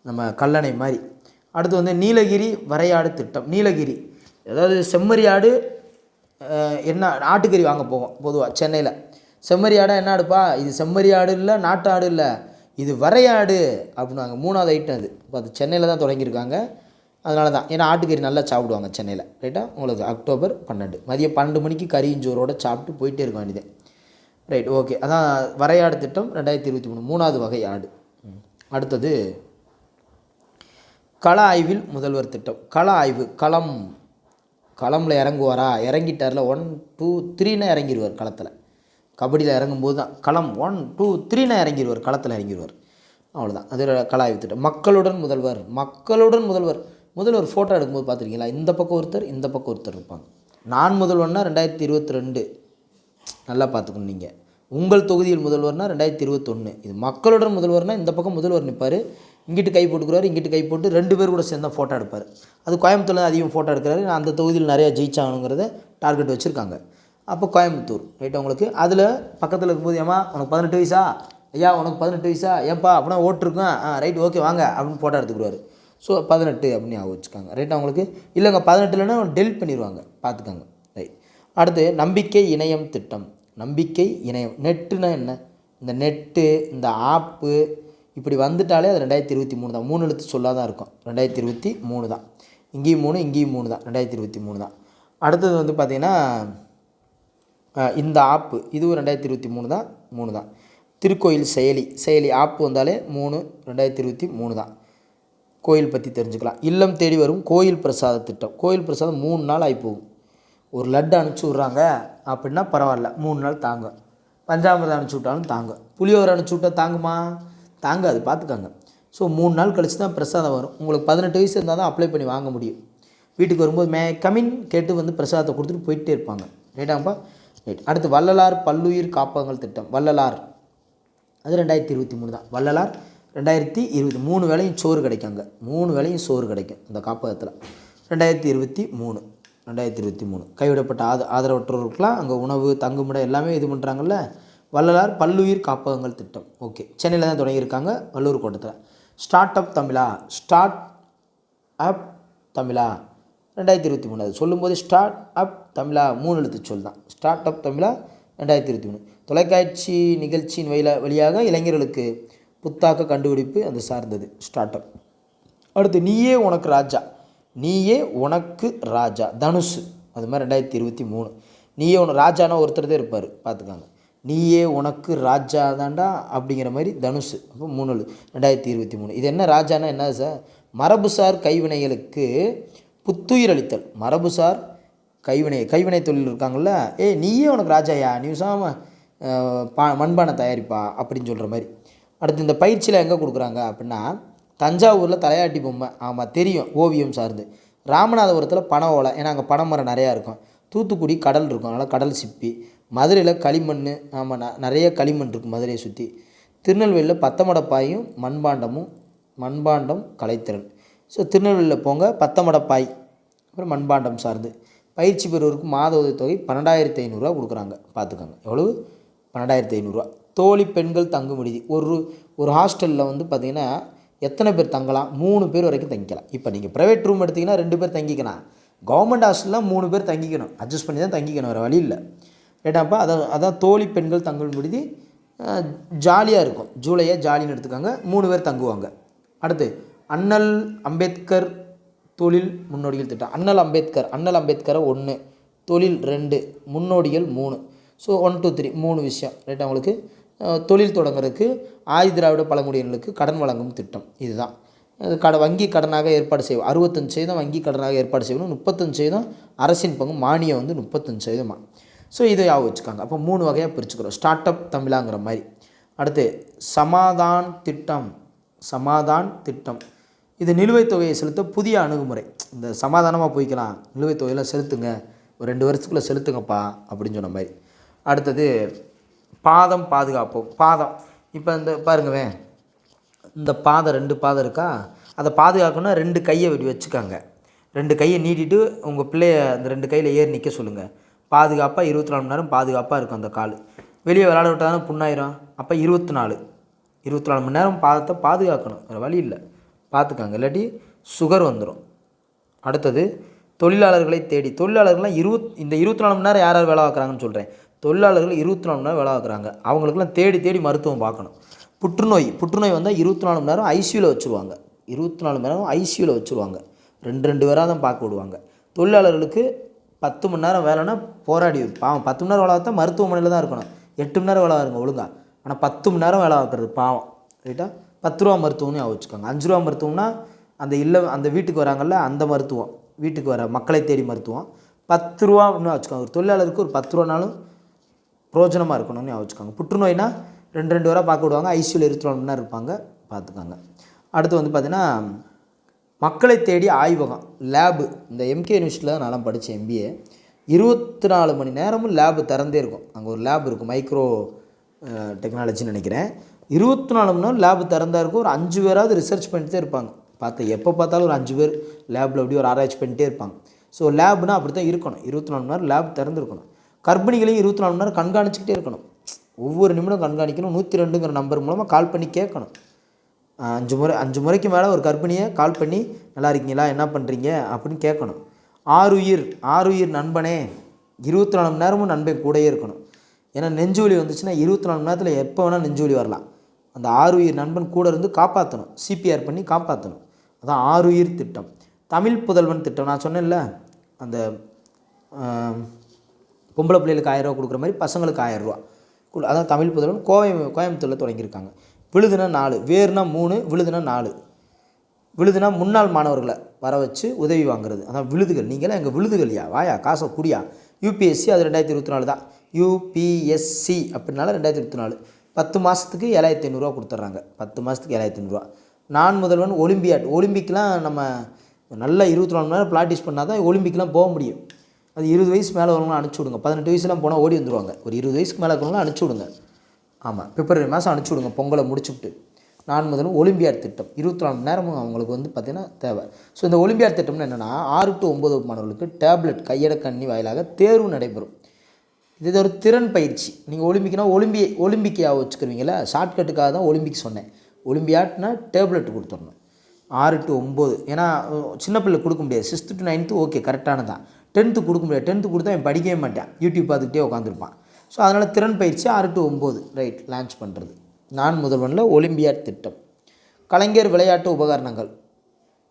நம்ம கல்லணை மாதிரி. அடுத்து வந்து நீலகிரி வரையாடு திட்டம். நீலகிரி அதாவது செம்மறி ஆடு. என்ன ஆட்டுக்கறி வாங்க போவோம் பொதுவாக சென்னையில். செம்மறி ஆடா என்ன ஆடுப்பா, இது செம்மறி ஆடு இல்லை, நாட்டு ஆடு இல்லை, இது வரையாடு அப்படின்னாங்க. 3வது ஐட்டம் அது. இப்போ அது சென்னையில் தான் தொடங்கியிருக்காங்க, அதனால தான். ஏன்னா ஆட்டுக்கறி நல்லா சாப்பிடுவாங்க சென்னையில். ரைட்டா. உங்களுக்கு அக்டோபர் 12 மதியம் 12 மணிக்கு கறிஞ்சோரோடு சாப்பிட்டு போயிட்டே இருக்க வேண்டியது. ரைட். ஓகே. அதான் வரையாடு திட்டம் 2023 3வது வகை ஆடு. அடுத்தது கள ஆய்வில் முதல்வர் திட்டம். கள ஆய்வு. களமில் இறங்குவாரா, இறங்கிட்டாரில் 1 2 3ன்னு இறங்கிடுவார் களத்தில். கபடியில் இறங்கும்போது தான் களம் 1 2 3ன்னு இறங்கிடுவார், களத்தில் இறங்கிடுவார். அவ்வளோதான். அது கலாய்வு திட்டம். மக்களுடன் முதல்வர், மக்களுடன் முதல்வர். முதல்வர் ஃபோட்டோ எடுக்கும்போது பார்த்துருக்கீங்களா, இந்த பக்கம் ஒருத்தர் இந்த பக்கம் ஒருத்தர் இருப்பாங்க. நான் முதல்வர்னா 2022, நல்லா பார்த்துக்கணும். நீங்கள் உங்கள் தொகுதியில் முதல்வர்னா 2021. இது மக்களுடன் முதல்வர்னால் இந்த பக்கம் முதல்வர் நிற்பார், இங்கிட்டு கை போட்டுக்கிறாரு, இங்கிட்டு கை போட்டு 2 பேர் கூட சேர்ந்தா ஃபோட்டோ எடுப்பார். அது கோயம்புத்தூரில் அதிகம் ஃபோட்டோ எடுக்கிறாரு. நான் அந்த தொகுதியில் நிறையா ஜெயிச்சாகணுங்கிறத டார்கெட் வச்சுருக்காங்க. அப்போ கோயம்புத்தூர் ரைட் உங்களுக்கு. அதில் பக்கத்தில் இருக்கும்போது ஏமா உனக்கு 18 வயசா, ஐயா உனக்கு 18 வயசா, ஏன்ப்பா அப்படின்னா ஓட்டுருக்கேன், ரைட் ஓகே வாங்க அப்படின்னு ஃபோட்டோ எடுத்துக்கிறாரு. ஸோ 18 அப்படின்னு ஞாபகம் வச்சுக்காங்க ரைட் அவங்களுக்கு. இல்லைங்க 18 இல்லைன்னா டெலிட் பண்ணிடுவாங்க, பார்த்துக்காங்க ரைட். அடுத்து நம்பிக்கை இணையம் திட்டம். நம்பிக்கை இணையம் நெட்டுனா என்ன, இந்த நெட்டு இந்த ஆப்பு இப்படி வந்துட்டாலே அது 2023 தான். 3 எழுத்து சொல்லாக தான் இருக்கும். 2023 தான். இங்கேயும் 3 இங்கேயும் 3 தான். 2023 தான். அடுத்தது வந்து பார்த்திங்கன்னா இந்த ஆப்பு இதுவும் 2023 தான். 3 தான். திருக்கோயில் செயலி ஆப்பு வந்தாலே 3 2023 தான். கோயில் பற்றி தெரிஞ்சுக்கலாம். இல்லம் தேடி வரும் கோயில் பிரசாத திட்டம். கோயில் பிரசாதம் 3 நாள் ஆகி போகும். ஒரு லட்டு அனுப்பிச்சி விட்றாங்க அப்படின்னா பரவாயில்ல, 3 நாள் தாங்கும். பஞ்சாமிரதம் அனுப்பிச்சி விட்டாலும் தாங்கும். புளியோரை அனுப்பிச்சி விட்டால் தாங்குமா, தாங்காது, பார்த்துக்காங்க. ஸோ 3 நாள் கழித்து தான் பிரசாதம் வரும். உங்களுக்கு 18 வயசு இருந்தால் தான் அப்ளை பண்ணி வாங்க முடியும். வீட்டுக்கு வரும்போது கமின் கேட்டு வந்து பிரசாதத்தை கொடுத்துட்டு போயிட்டே இருப்பாங்க ரைட்டாங்கப்பா ரைட். அடுத்து வள்ளலார் பல்லுயிர் காப்பகங்கள் திட்டம். வள்ளலார் அது 2023 தான். வள்ளலார் 2020. 3 வேளையும் சோறு கிடைக்குங்க. 3 வேளையும் சோறு கிடைக்கும் இந்த காப்பகத்தில். 2023 கைவிடப்பட்ட ஆதரவற்றோருக்கெலாம் அங்கே உணவு தங்குமிடம் எல்லாமே இது பண்ணுறாங்கல்ல. வள்ளலார் பல்லுயிர் காப்பகங்கள் திட்டம். ஓகே, சென்னையில் தான் தொடங்கியிருக்காங்க, வள்ளூர் கோட்டத்தில். ஸ்டார்ட் அப் தமிழா 2023. அது சொல்லும்போது ஸ்டார்ட் அப் தமிழா 3 எழுத்து சொல் தான். ஸ்டார்ட் அப் தமிழா 2023. தொலைக்காட்சி நிகழ்ச்சியின் வழியாக இளைஞர்களுக்கு புத்தாக்க கண்டுபிடிப்பு அது சார்ந்தது ஸ்டார்ட் அப். அடுத்து நீயே உனக்கு ராஜா தனுஷ். அது மாதிரி 2023. நீயே ராஜானா ஒருத்தர் தான் இருப்பார், பார்த்துக்காங்க. நீயே உனக்கு ராஜா தாண்டா அப்படிங்கிற மாதிரி தனுஷ். அப்போ 3 2023. இது என்ன ராஜானா என்ன சார், மரபுசார் கைவினைகளுக்கு புத்துயிர் அளித்தல். மரபுசார் கைவினை தொழில் இருக்காங்கள்ல, நீயே உனக்கு ராஜாயா, நீ உசாம மண்பானை தயாரிப்பா அப்படின்னு சொல்கிற மாதிரி. அடுத்து இந்த பயிற்சியில் எங்கே கொடுக்குறாங்க அப்படின்னா தஞ்சாவூரில் தலையாட்டி பொம்மை, ஆமாம் தெரியும், ஓவியம் சார்ந்து. ராமநாதபுரத்தில் பனை ஓலை, ஏன்னா அங்கே பனை மரம் நிறையா இருக்கும். தூத்துக்குடி கடல் இருக்கும், அதனால் கடல் சிப்பி. மதுரையில் களிமண், ஆமாம் நிறைய களிமண் இருக்குது மதுரையை சுற்றி. திருநெல்வேலியில் பத்தமடப்பாயும் மண்பாண்டம் கலைத்திறன். ஸோ திருநெல்வேலியில் போங்க, பத்தமடப்பாய் அப்புறம் மண்பாண்டம் சார்ந்து. பயிற்சி பெறுவருக்கு மாத உதவித்தொகை 12,500 கொடுக்குறாங்க, பார்த்துக்கோங்க. எவ்வளவு, 12,500. தோழி பெண்கள் தங்கும் விடுதி. ஒரு ஹாஸ்டலில் வந்து பார்த்திங்கன்னா எத்தனை பேர் தங்கலாம், 3 பேர் வரைக்கும் தங்கிக்கலாம். இப்போ நீங்கள் ப்ரைவேட் ரூம் எடுத்திங்கன்னா 2 பேர் தங்கிக்கலாம். கவர்மெண்ட் ஹாஸ்டலில் 3 பேர் தங்கிக்கணும், அட்ஜஸ்ட் பண்ணி தான் தங்கிக்கணும், வேறு வழி இல்லை ரைட்டாப்பா. அதான் தோழி பெண்கள் தங்கும் விடுதி. ஜாலியாக இருக்கும், ஜூலையை ஜாலின்னு எடுத்துக்காங்க. 3 பேர் தங்குவாங்க. அடுத்து அண்ணல் அம்பேத்கர் தொழில் முன்னோடிகள் திட்டம். அண்ணல் அம்பேத்கரை 1, தொழில் 2, முன்னோடிகள் 3. ஸோ 1 2 3 3 விஷயம் ரைட்டா. உங்களுக்கு தொழில் தொடங்குறதுக்கு ஆதிதிராவிட பழங்குடியினர்களுக்கு கடன் வழங்கும் திட்டம் இதுதான். வங்கி கடனாக ஏற்பாடு செய்வோம். 65% வங்கி கடனாக ஏற்பாடு செய்யணும். 35% அரசின் பங்கு, மானியம் வந்து 35%. ஸோ இதை ஞாபகம் வச்சுக்காங்க. அப்போ 3 வகையாக பிரிச்சுக்கிறோம், ஸ்டார்ட் அப் தமிழாங்கிற மாதிரி. அடுத்து சமாதான் திட்டம். இது நிலுவைத் தொகையை செலுத்த புதிய அணுகுமுறை. இந்த சமாதானமாக போய்க்கலாம், நிலுவைத் தொகையெல்லாம் செலுத்துங்க, ஒரு 2 வருஷத்துக்குள்ளே செலுத்துங்கப்பா அப்படின்னு சொன்ன மாதிரி. அடுத்தது பாதம் பாதுகாப்போம். பாதம் இப்போ இந்த பாருங்கவே, இந்த பாதம் 2 பாதம் இருக்கா, அதை பாதுகாக்கணும்னா 2 கையை வச்சுக்காங்க. 2 கையை நீட்டிட்டு உங்கள் பிள்ளைய அந்த 2 கையில் ஏறி நிற்க சொல்லுங்கள். பாதுகாப்பாக 24 மணி நேரம் பாதுகாப்பாக இருக்கும் அந்த கால். வெளியே விளையாட விட்டாலும் புண்ணாயிரும். அப்போ 24 மணி நேரம் பாதத்தை பாதுகாக்கணும், வேறு வழி இல்லை, பார்த்துக்காங்க, இல்லாட்டி சுகர் வந்துடும். அடுத்தது தொழிலாளர்களை தேடி. தொழிலாளர்கள்லாம் இந்த 24 மணி நேரம் யார் வேலை பார்க்குறாங்கன்னு சொல்கிறேன். தொழிலாளர்கள் 24 மணி நேரம் வேலை பார்க்குறாங்க. அவங்களுக்குலாம் தேடி மருத்துவம் பார்க்கணும். புற்றுநோய் வந்தால் 24 மணி நேரம் ஐசியூவில் வச்சுருவாங்க. 24 மணி நேரம் ஐசியூவில் வச்சுருவாங்க. 2 பேராக தான் பார்க்க விடுவாங்க. தொழிலாளர்களுக்கு 10 மணி நேரம் வேலைன்னா போராடி பாவம். 10 மணி நேரம் வேலை பார்த்தா மருத்துவமனையில் தான் இருக்கணும். 8 மணி நேரம் வேலை இருங்க ஒழுங்கா. ஆனால் 10 மணி நேரம் வேலை பார்க்குறது பாவம் ரைட்டா. 10 ரூபா மருத்துவம்னு வச்சுக்கோங்க. 5 ரூபா மருத்துவம்னா அந்த வீட்டுக்கு வராங்கல்ல அந்த மருத்துவம், வீட்டுக்கு வர மக்களை தேடி மருத்துவம். 10 ரூபான்னு வச்சுக்கோங்க. ஒரு தொழிலாளருக்கு ஒரு 10 ரூபானாலும் பிரோஜனமாக இருக்கணும்னு வச்சுக்கோங்க. புற்றுநோய்னா 2 வாரம் பார்க்க விடுவாங்க. ஐசியூவில் 24 மணி நேரம் இருப்பாங்க, பார்த்துக்காங்க. அடுத்து வந்து பார்த்திங்கன்னா மக்களை தேடி ஆய்வகம் லேபு. இந்த எம்கே யூனிவர்சிட்டியில் தான் நான் படித்தேன் MBA. 24 மணி நேரமும் லேபு திறந்தே இருக்கும். அங்கே ஒரு லேப் இருக்கும், மைக்ரோ டெக்னாலஜின்னு நினைக்கிறேன். 24 மணி நேரம் லேபு திறந்தா இருக்கும். ஒரு 5 பேராவது ரிசர்ச் பண்ணிட்டே இருப்பாங்க. எப்போ பார்த்தாலும் ஒரு 5 பேர் லேபில் அப்படி ஒரு ஆராய்ச்சி பண்ணிட்டே இருப்பாங்க. ஸோ லேப்னா அப்படி தான் இருக்கணும். 24 மணி நேரம் லேப் திறந்துருக்கணும். கர்ப்பிணிகளையும் 24 மணி நேரம் கண்காணிச்சிக்கிட்டே இருக்கணும். ஒவ்வொரு நிமிடம் கண்காணிக்கணும். 102ங்கிற நம்பர் மூலமாக கால் பண்ணி கேட்கணும். 5 முறைக்கு மேலே ஒரு கர்ப்பிணியை கால் பண்ணி நல்லா இருக்கீங்களா, என்ன பண்ணுறீங்க அப்படின்னு கேட்கணும். ஆறுயிர் நண்பனே, 24 மணி நேரமும் நண்பன் கூடயே இருக்கணும். ஏன்னா நெஞ்சு வலி வந்துச்சுன்னா 24 மணி நேரத்தில் எப்போ வேணால் நெஞ்சு வலி வரலாம். அந்த ஆறுயிர் நண்பன் கூட இருந்து காப்பாற்றணும், CPR பண்ணி காப்பாற்றணும். அதான் ஆறுயிர் திட்டம். தமிழ் புதல்வன் திட்டம் நான் சொன்னேன்ல, அந்த பொம்பளை பிள்ளைகளுக்கு 1000 ரூபா கொடுக்குற மாதிரி பசங்களுக்கு 1000 ரூபா. அதான் தமிழ் புதல்வன். கோயம்புத்தூரில் தொடங்கியிருக்காங்க. விழுதுனா 4, வேறுனா 3, விழுதுனா 4. விழுதுனா முன்னாள் மாணவர்களை வர வச்சு உதவி வாங்குறது. அதான் விழுதுகள். நீங்களாம் எங்கள் விழுதுகள்யா, வாயா காசை குடியா. UPSC அது 2024 தான். UPSC அப்படின்னால 2024. 10 மாதத்துக்கு 7500 ரூபா கொடுத்துட்றாங்க. 10 மாதத்துக்கு 7500 ரூபா. நான் முதல்வன் ஒலிம்பிக்லாம் நம்ம நல்லா 24 மணி நேரம் ப்ராக்டிஸ் பண்ணால் தான் ஒலிம்பிக்லாம் போக முடியும். அது 20 வயசு மேலே வரவங்களாம் அனுப்பிச்சி விடுங்க. 18 வயசுலாம் போனால் ஓடி வந்துடுவாங்க. ஒரு 20 வயசுக்கு மேலே இருக்கிறவங்களாம் அனுப்பிச்சி விடுங்க. ஆமாம், பிப்ரவரி மாதம் அனுப்பிச்சி விடுங்க, பொங்கலை முடிச்சுவிட்டு. நான் முதல்ல ஒலிம்பியாட் திட்டம் 24 மணி நேரமும் அவங்களுக்கு வந்து பார்த்திங்கன்னா தேவை. ஸோ இந்த ஒலிம்பியாட் திட்டம்னு என்னென்னா 6 to 9 மாணவர்களுக்கு டேப்லெட் கையட கண்ணி வாயிலாக தேர்வு நடைபெறும். இது ஒரு திறன் பயிற்சி. நீங்கள் ஒலிம்பிக்காக வச்சுக்கிறீங்களா, ஷார்ட்கட்டுக்காக தான் ஒலிம்பிக் சொன்னேன். ஒலிம்பியாட்னா டேப்லெட் கொடுத்துடணும் 6 to 9. ஏன்னா சின்ன பிள்ளை கொடுக்க முடியாது. 6th to 9th okay கரெக்டானதான். 10th கொடுக்க முடியாது. 10th கொடுத்தா அவன் படிக்கவே மாட்டான், யூடியூப் பார்த்துக்கிட்டே உட்காந்துருப்பான். ஸோ அதனால் திறன் பயிற்சி 6 to 9 ரைட் லான்ச் பண்ணுறது. நான் முதல்வனில் ஒலிம்பியாட் திட்டம். கலைஞர் விளையாட்டு உபகரணங்கள்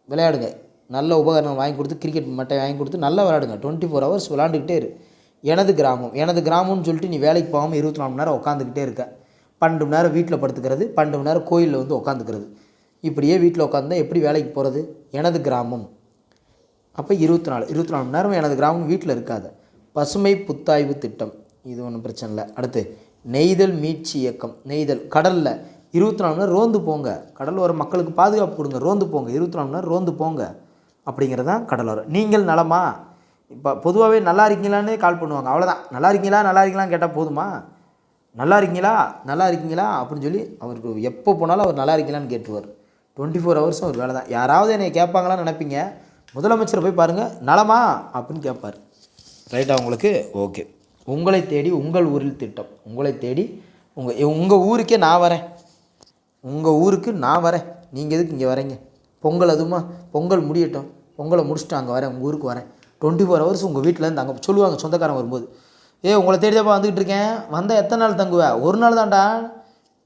விளையாடுங்க. நல்ல உபகரணம் வாங்கி கொடுத்து, கிரிக்கெட் மட்டை வாங்கி கொடுத்து நல்லா விளையாடுங்க. 24 hours விளாண்டுக்கிட்டே இரு. எனது கிராமம்னு சொல்லிட்டு நீ வேலைக்கு போகாமல் 24 மணி நேரம் உட்காந்துக்கிட்டே இருக்க. 12 மணி நேரம் வீட்டில் படுத்துக்கிறது, 12 மணி நேரம் கோயிலில் வந்து உட்காந்துக்கிறது. இப்படியே வீட்டில் உட்காந்தா எப்படி வேலைக்கு போகிறது? எனது கிராமம். அப்போ 24 மணி நேரம் எனது கிராமம் வீட்டில் இருக்காது. பசுமை புத்தாய்வு திட்டம், இது ஒன்றும் பிரச்சனை இல்லை. அடுத்து நெய்தல் மீட்சி இயக்கம். நெய்தல் கடலில் 24 மணி நேரம் ரோந்து போங்க. கடலோர மக்களுக்கு பாதுகாப்பு கொடுங்க, ரோந்து போங்க. 24 மணி நேரம் ரோந்து போங்க அப்படிங்கிறதான் கடலோரம். நீங்கள் நலமா? இப்போ பொதுவாகவே நல்லா இருக்கீங்களான்னு கால் பண்ணுவாங்க, அவ்வளோதான். நல்லா இருக்கீங்களான்னு கேட்டால் போதுமா? நல்லா இருக்கீங்களா அப்படின்னு சொல்லி அவருக்கு எப்போ போனாலும் அவர் நல்லா இருக்கீங்களான்னு கேட்டுருவார். 24 hours ஒரு வேலை தான். யாராவது என்னை கேட்பாங்களான்னு நினைப்பீங்க, முதலமைச்சரை போய் பாருங்கள், நலமா அப்படின்னு கேட்பார். ரைட்டா உங்களுக்கு? ஓகே. உங்களை தேடி உங்கள் ஊரில் திட்டம். உங்களை தேடி உங்கள் ஊருக்கே நான் வரேன். உங்கள் ஊருக்கு நான் வரேன், நீங்கள் எதுக்கு இங்கே வரீங்க? பொங்கல் அதுமா, பொங்கல் முடியட்டும், பொங்கலை முடிச்சுட்டு அங்கே வரேன், உங்கள் ஊருக்கு வரேன். 24 hours உங்கள் வீட்டில் இருந்து அங்கே சொல்லுவாங்க சொந்தக்காரன் வரும்போது, உங்களை தேடி தான் வந்துக்கிட்டு இருக்கேன், வந்தால் எத்தனை நாள் தங்குவேன்? ஒரு நாள் தான்டா,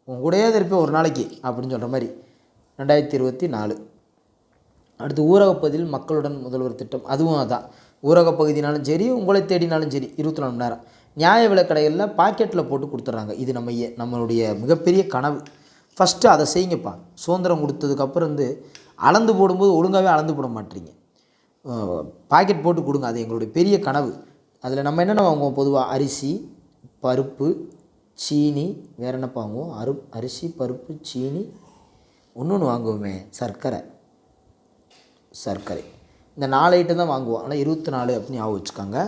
உங்க கூடயே இருப்பேன் ஒரு நாளைக்கு அப்படின்னு சொல்கிற மாதிரி. 2024. அடுத்து ஊரகப்பகுதியில் மக்களுடன் முதல்வர் திட்டம். அதுவும் அதான். ஊரகப்பகுதினாலும் சரி, உங்களை தேடினாலும் சரி, 24 மணி நேரம். நியாய விலைக்கடைகளில் பாக்கெட்டில் போட்டு கொடுத்துட்றாங்க. இது நம்மளுடைய மிகப்பெரிய கனவு. ஃபஸ்ட்டு அதை செய்யுங்கப்பா. சுதந்திரம் கொடுத்ததுக்கப்புறம் வந்து அளந்து போடும்போது ஒழுங்காகவே அளந்து போட மாட்டீங்க. பாக்கெட் போட்டு கொடுங்க, அது எங்களுடைய பெரிய கனவு. அதில் நம்ம என்னென்ன வாங்குவோம்? பொதுவாக அரிசி, பருப்பு, சீனி, வேறு என்னப்பா வாங்குவோம்? அரிசி, பருப்பு, சீனி, ஒன்று வாங்குவோமே, சர்க்கரை. இந்த 4 ஐட்டம் தான் வாங்குவோம். ஆனால் 24 அப்படின்னு ஞாபகம் வச்சுக்காங்க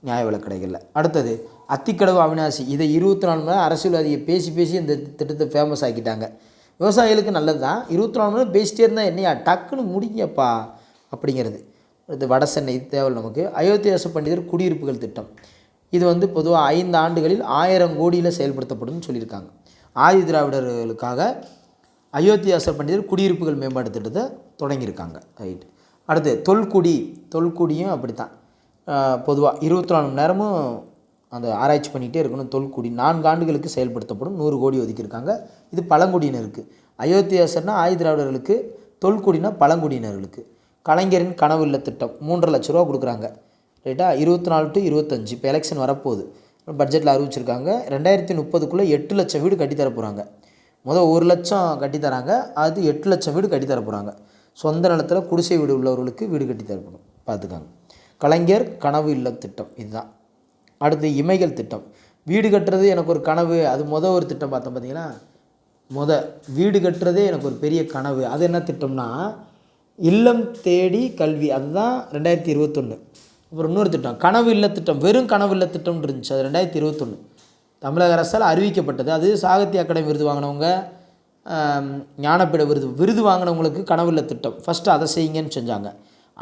நியாய விலைக்கடைகளில். அடுத்தது அத்திக்கடவு அவிநாசி. இதை 24 மணி நேரம் அரசியல்வாதியை பேசி இந்த திட்டத்தை ஃபேமஸ் ஆக்கிட்டாங்க. விவசாயிகளுக்கு நல்லது தான். 24 மணி நேரம் பேசிட்டே இருந்தால் என்னையா டக்குன்னு முடிங்கப்பா அப்படிங்கிறது. அடுத்து வட சென்னை, இது தேவை நமக்கு. அயோத்தியாச பண்டிதர் குடியிருப்புகள் திட்டம். இது வந்து பொதுவாக 5 ஆண்டுகளில் 1000 கோடியில் செயல்படுத்தப்படும்னு சொல்லியிருக்காங்க. ஆதி திராவிடர்களுக்காக அயோத்தியாசர் பண்டிதர் குடியிருப்புகள் மேம்பாட்டு திட்டத்தை தொடங்கியிருக்காங்க. ரைட். அடுத்து தொல்குடியும் அப்படித்தான். பொதுவாக 24 மணி நேரமும் அந்த ஆராய்ச்சி பண்ணிகிட்டே இருக்கணும். தொல்குடி 4 ஆண்டுகளுக்கு செயல்படுத்தப்படும். 100 கோடி ஒதுக்கியிருக்காங்க. இது பழங்குடியினருக்கு. அயோத்தியாசர்னா ஆதி திராவிடர்களுக்கு, தொல்குடினா பழங்குடியினர்களுக்கு. கலைஞரின் கனவு இல்ல திட்டம் 3.5 லட்ச ரூபா கொடுக்குறாங்க. ரைட்டா? 24 to 25. இப்போ எலெக்ஷன் வரப்போகுது, பட்ஜெட்டில் அறிவிச்சிருக்காங்க. 2030க்குள்ளே 8 லட்சம் வீடு கட்டித்தர போகிறாங்க. 1 லட்சம் கட்டித்தராங்க, அது 8 லட்சம் வீடு கட்டித்தர போகிறாங்க. சொந்த நிலத்தில் குடிசை வீடு உள்ளவர்களுக்கு வீடு கட்டித்தரப்படும். பார்த்துக்காங்க. கலைஞர் கனவு இல்ல திட்டம் இதுதான். அடுத்து இமைகள் திட்டம். வீடு கட்டுறது எனக்கு ஒரு கனவு, அது ஒரு திட்டம் பார்த்தோம் பார்த்தீங்கன்னா. வீடு கட்டுறதே எனக்கு ஒரு பெரிய கனவு. அது என்ன திட்டம்னா இல்லம் தேடி கல்வி, அதுதான் 2021. அப்புறம் இன்னொரு திட்டம் கனவு இல்ல திட்டம், வெறும் கனவு இல்ல திட்டம்னு இருந்துச்சு, அது 2021 தமிழக அரசால் அறிவிக்கப்பட்டது. அது சாகித்ய அகாடமி விருது வாங்கினவங்க, ஞானப்பீட விருது வாங்கினவங்களுக்கு கனவு இல்ல திட்டம் ஃபஸ்ட்டு அதை செய்யுங்கன்னு செஞ்சாங்க.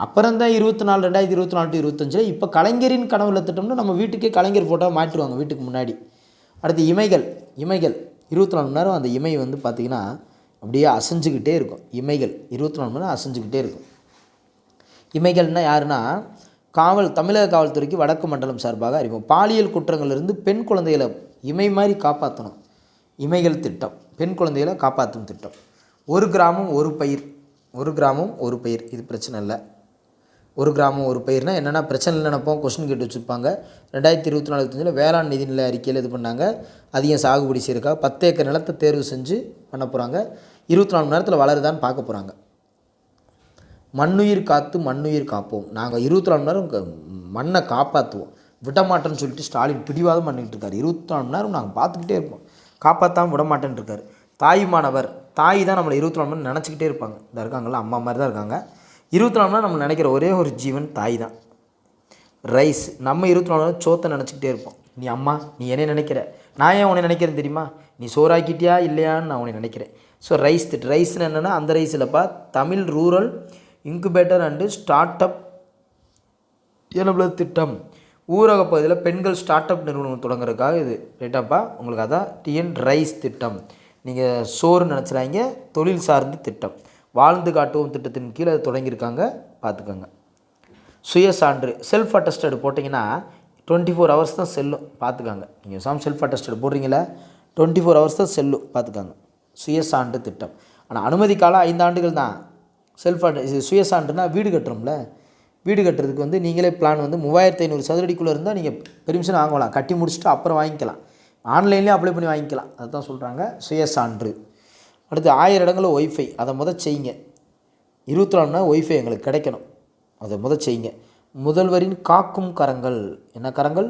அப்புறம் தான் 2024 to 25 இப்போ கலைஞரின் கனவு இல்ல திட்டம்னு நம்ம வீட்டுக்கே கலைஞர் ஃபோட்டோ மாட்டிடுவாங்க வீட்டுக்கு முன்னாடி. அடுத்து இமைகள் 24 மணி நேரம் அந்த இமை வந்து பார்த்திங்கன்னா அப்படியே அசைஞ்சிக்கிட்டே இருக்கும். இமைகள் 24 மணி நேரம் அசைஞ்சிக்கிட்டே இருக்கும். இமைகள்னால் யாருன்னா தமிழக காவல்துறைக்கு வடக்கு மண்டலம் சார்பாக அறிவோம். பாலியல் குற்றங்களிலிருந்து பெண் குழந்தைகளை இமை மாதிரி காப்பாற்றணும். இமைகள் திட்டம் பெண் குழந்தைகளை காப்பாற்றும் திட்டம். 1 கிராமம் 1 பயிர், 1 கிராமம் 1 பயிர், இது பிரச்சனை இல்லை. 1 கிராமம் 1 பயிர்னால் என்னென்னா பிரச்சனை இல்லை நினைப்போம், கொஸ்டின் கேட்டு வச்சுருப்பாங்க. 2024 வேளாண் நிதிநிலை அறிக்கையில் இது பண்ணாங்க. அதிகம் சாகுபடி செய்யறதுக்காக 10 ஏக்கர் நிலத்தை தேர்வு செஞ்சு பண்ண போகிறாங்க. 24 மணி நேரத்தில் வளருதான்னு பார்க்க போகிறாங்க. மண்ணுயிர் காத்து மண்ணுயிர் காப்போம், நாங்கள் 24 மணி நேரம் மண்ணை காப்பாற்றுவோம், விடமாட்டேன்னு சொல்லிட்டு ஸ்டாலின் பிடிவாதம் பண்ணிக்கிட்டு இருக்காரு. 24 மணி நேரம் நாங்கள் பார்த்துக்கிட்டே இருப்போம், காப்பாற்றாமல் விடமாட்டேன்னு இருக்காரு. தாய்மானவர், தாய் தான் நம்மளை 24 மணி நேரம் நினச்சிக்கிட்டே இருப்பாங்க. இந்த இருக்காங்களா அம்மா மாதிரி தான் இருக்காங்க. 24 மணி நேரம் நம்ம நினைக்கிற ஒரே ஒரு ஜீவன் தாய் தான். ரைஸ், நம்ம 24 மணி நேரம் சோத்தை நினச்சிக்கிட்டே இருப்போம். நீ அம்மா, நீ என்ன நினைக்கிற, நான் ஏன் உன்னை நினைக்கிறேன் தெரியுமா, நீ சோறாக்கிட்டியா இல்லையான்னு நான் உன்னை நினைக்கிறேன். ஸோ ரைஸ்னு என்னென்னா அந்த ரைஸ் இல்லைப்பா, Tamil rural incubator and start up enabler திட்டம். ஊரக பகுதியில் பெண்கள் ஸ்டார்ட் அப் நிறுவனம் தொடங்குறதுக்காக இது ரைட்டாப்பா. உங்களுக்கு அதான் டிஎன் ரைஸ் திட்டம். நீங்கள் சோறு நினச்சிடாங்க, தொழில் சார்ந்த திட்டம். வாழ்ந்து காட்டுவோம் திட்டத்தின் கீழே அது தொடங்கியிருக்காங்க, பார்த்துக்கோங்க. சுயசான்று செல்ஃப் அட்டஸ்டட் போட்டிங்கன்னா 24 ஹவர்ஸ் தான் செல்லும், பார்த்துக்காங்க. நீங்கள் செல்ஃப் அட்டஸ்டட் போடுறீங்களா 24 ஹவர்ஸ் தான் செல்லும், பார்த்துக்காங்க. சுயசான்று திட்டம். ஆனால் அனுமதி காலம் 5 ஆண்டுகள் தான். சுயசான்றுனா வீடு கட்டுறோம்ல, வீடு கட்டுறதுக்கு வந்து நீங்களே பிளான் வந்து 3500 சதுரடிக்குள்ளே இருந்தால் நீங்கள் பெர்மிஷன் வாங்கலாம், கட்டி முடிச்சுட்டு அப்புறம் வாங்கிக்கலாம், ஆன்லைன்லேயே அப்ளை பண்ணி வாங்கிக்கலாம். அதுதான் சொல்கிறாங்க சுயசான்று. அடுத்து 1000 இடங்களில் ஒய்ஃபை, அதை செய்யுங்க. 24 மணி நேரம் ஒய்ஃபை எங்களுக்கு கிடைக்கணும், அதை செய்யுங்க. முதல்வரின் காக்கும் கரங்கள், என்ன கரங்கள்,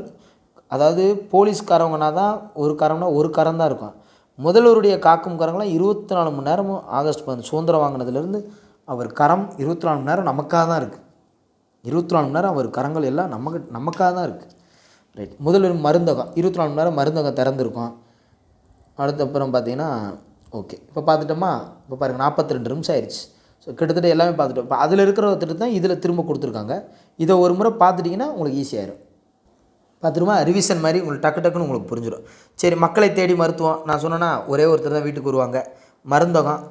அதாவது போலீஸ்காரவங்கன்னா தான் ஒரு கரம்னா ஒரு கரம் தான் இருக்கும். முதல்வருடைய காக்கும் கரங்களாம் 24 மணி நேரமும் ஆகஸ்ட் 10 சுதந்திரம் வாங்கினதுலேருந்து அவர் கரம் 24 மணி நேரம் நமக்காக தான் இருக்குது. 24 மணி நேரம் அவர் கரங்கள் எல்லாம் நமக்காக தான் இருக்குது. ரைட். முதல்வர் மருந்தகம் 24 மணி நேரம் மருந்தகம் திறந்துருக்கும். அப்புறம் பார்த்தீங்கன்னா ஓகே, இப்போ பார்த்துட்டோமா, இப்போ பாருங்கள் 42 நிமிஷம் ஆயிடுச்சு. ஸோ கிட்டத்தட்ட எல்லாமே பார்த்துட்டோம். இப்போ அதில் இருக்கிற திட்டம் தான் இதில் திரும்ப கொடுத்துருக்காங்க. இதை ஒரு முறை பார்த்துட்டிங்கன்னா உங்களுக்கு ஈஸியாகிடும். பார்த்துருமா, ரிவிஷன் மாதிரி உங்களுக்கு டக்குன்னு உங்களுக்கு புரிஞ்சிடும். சரி, மக்களை தேடி மருத்துவம் நான் சொன்னேன்னா ஒரே ஒருத்தர் தான் வீட்டுக்கு வருவாங்க. மருந்தகம்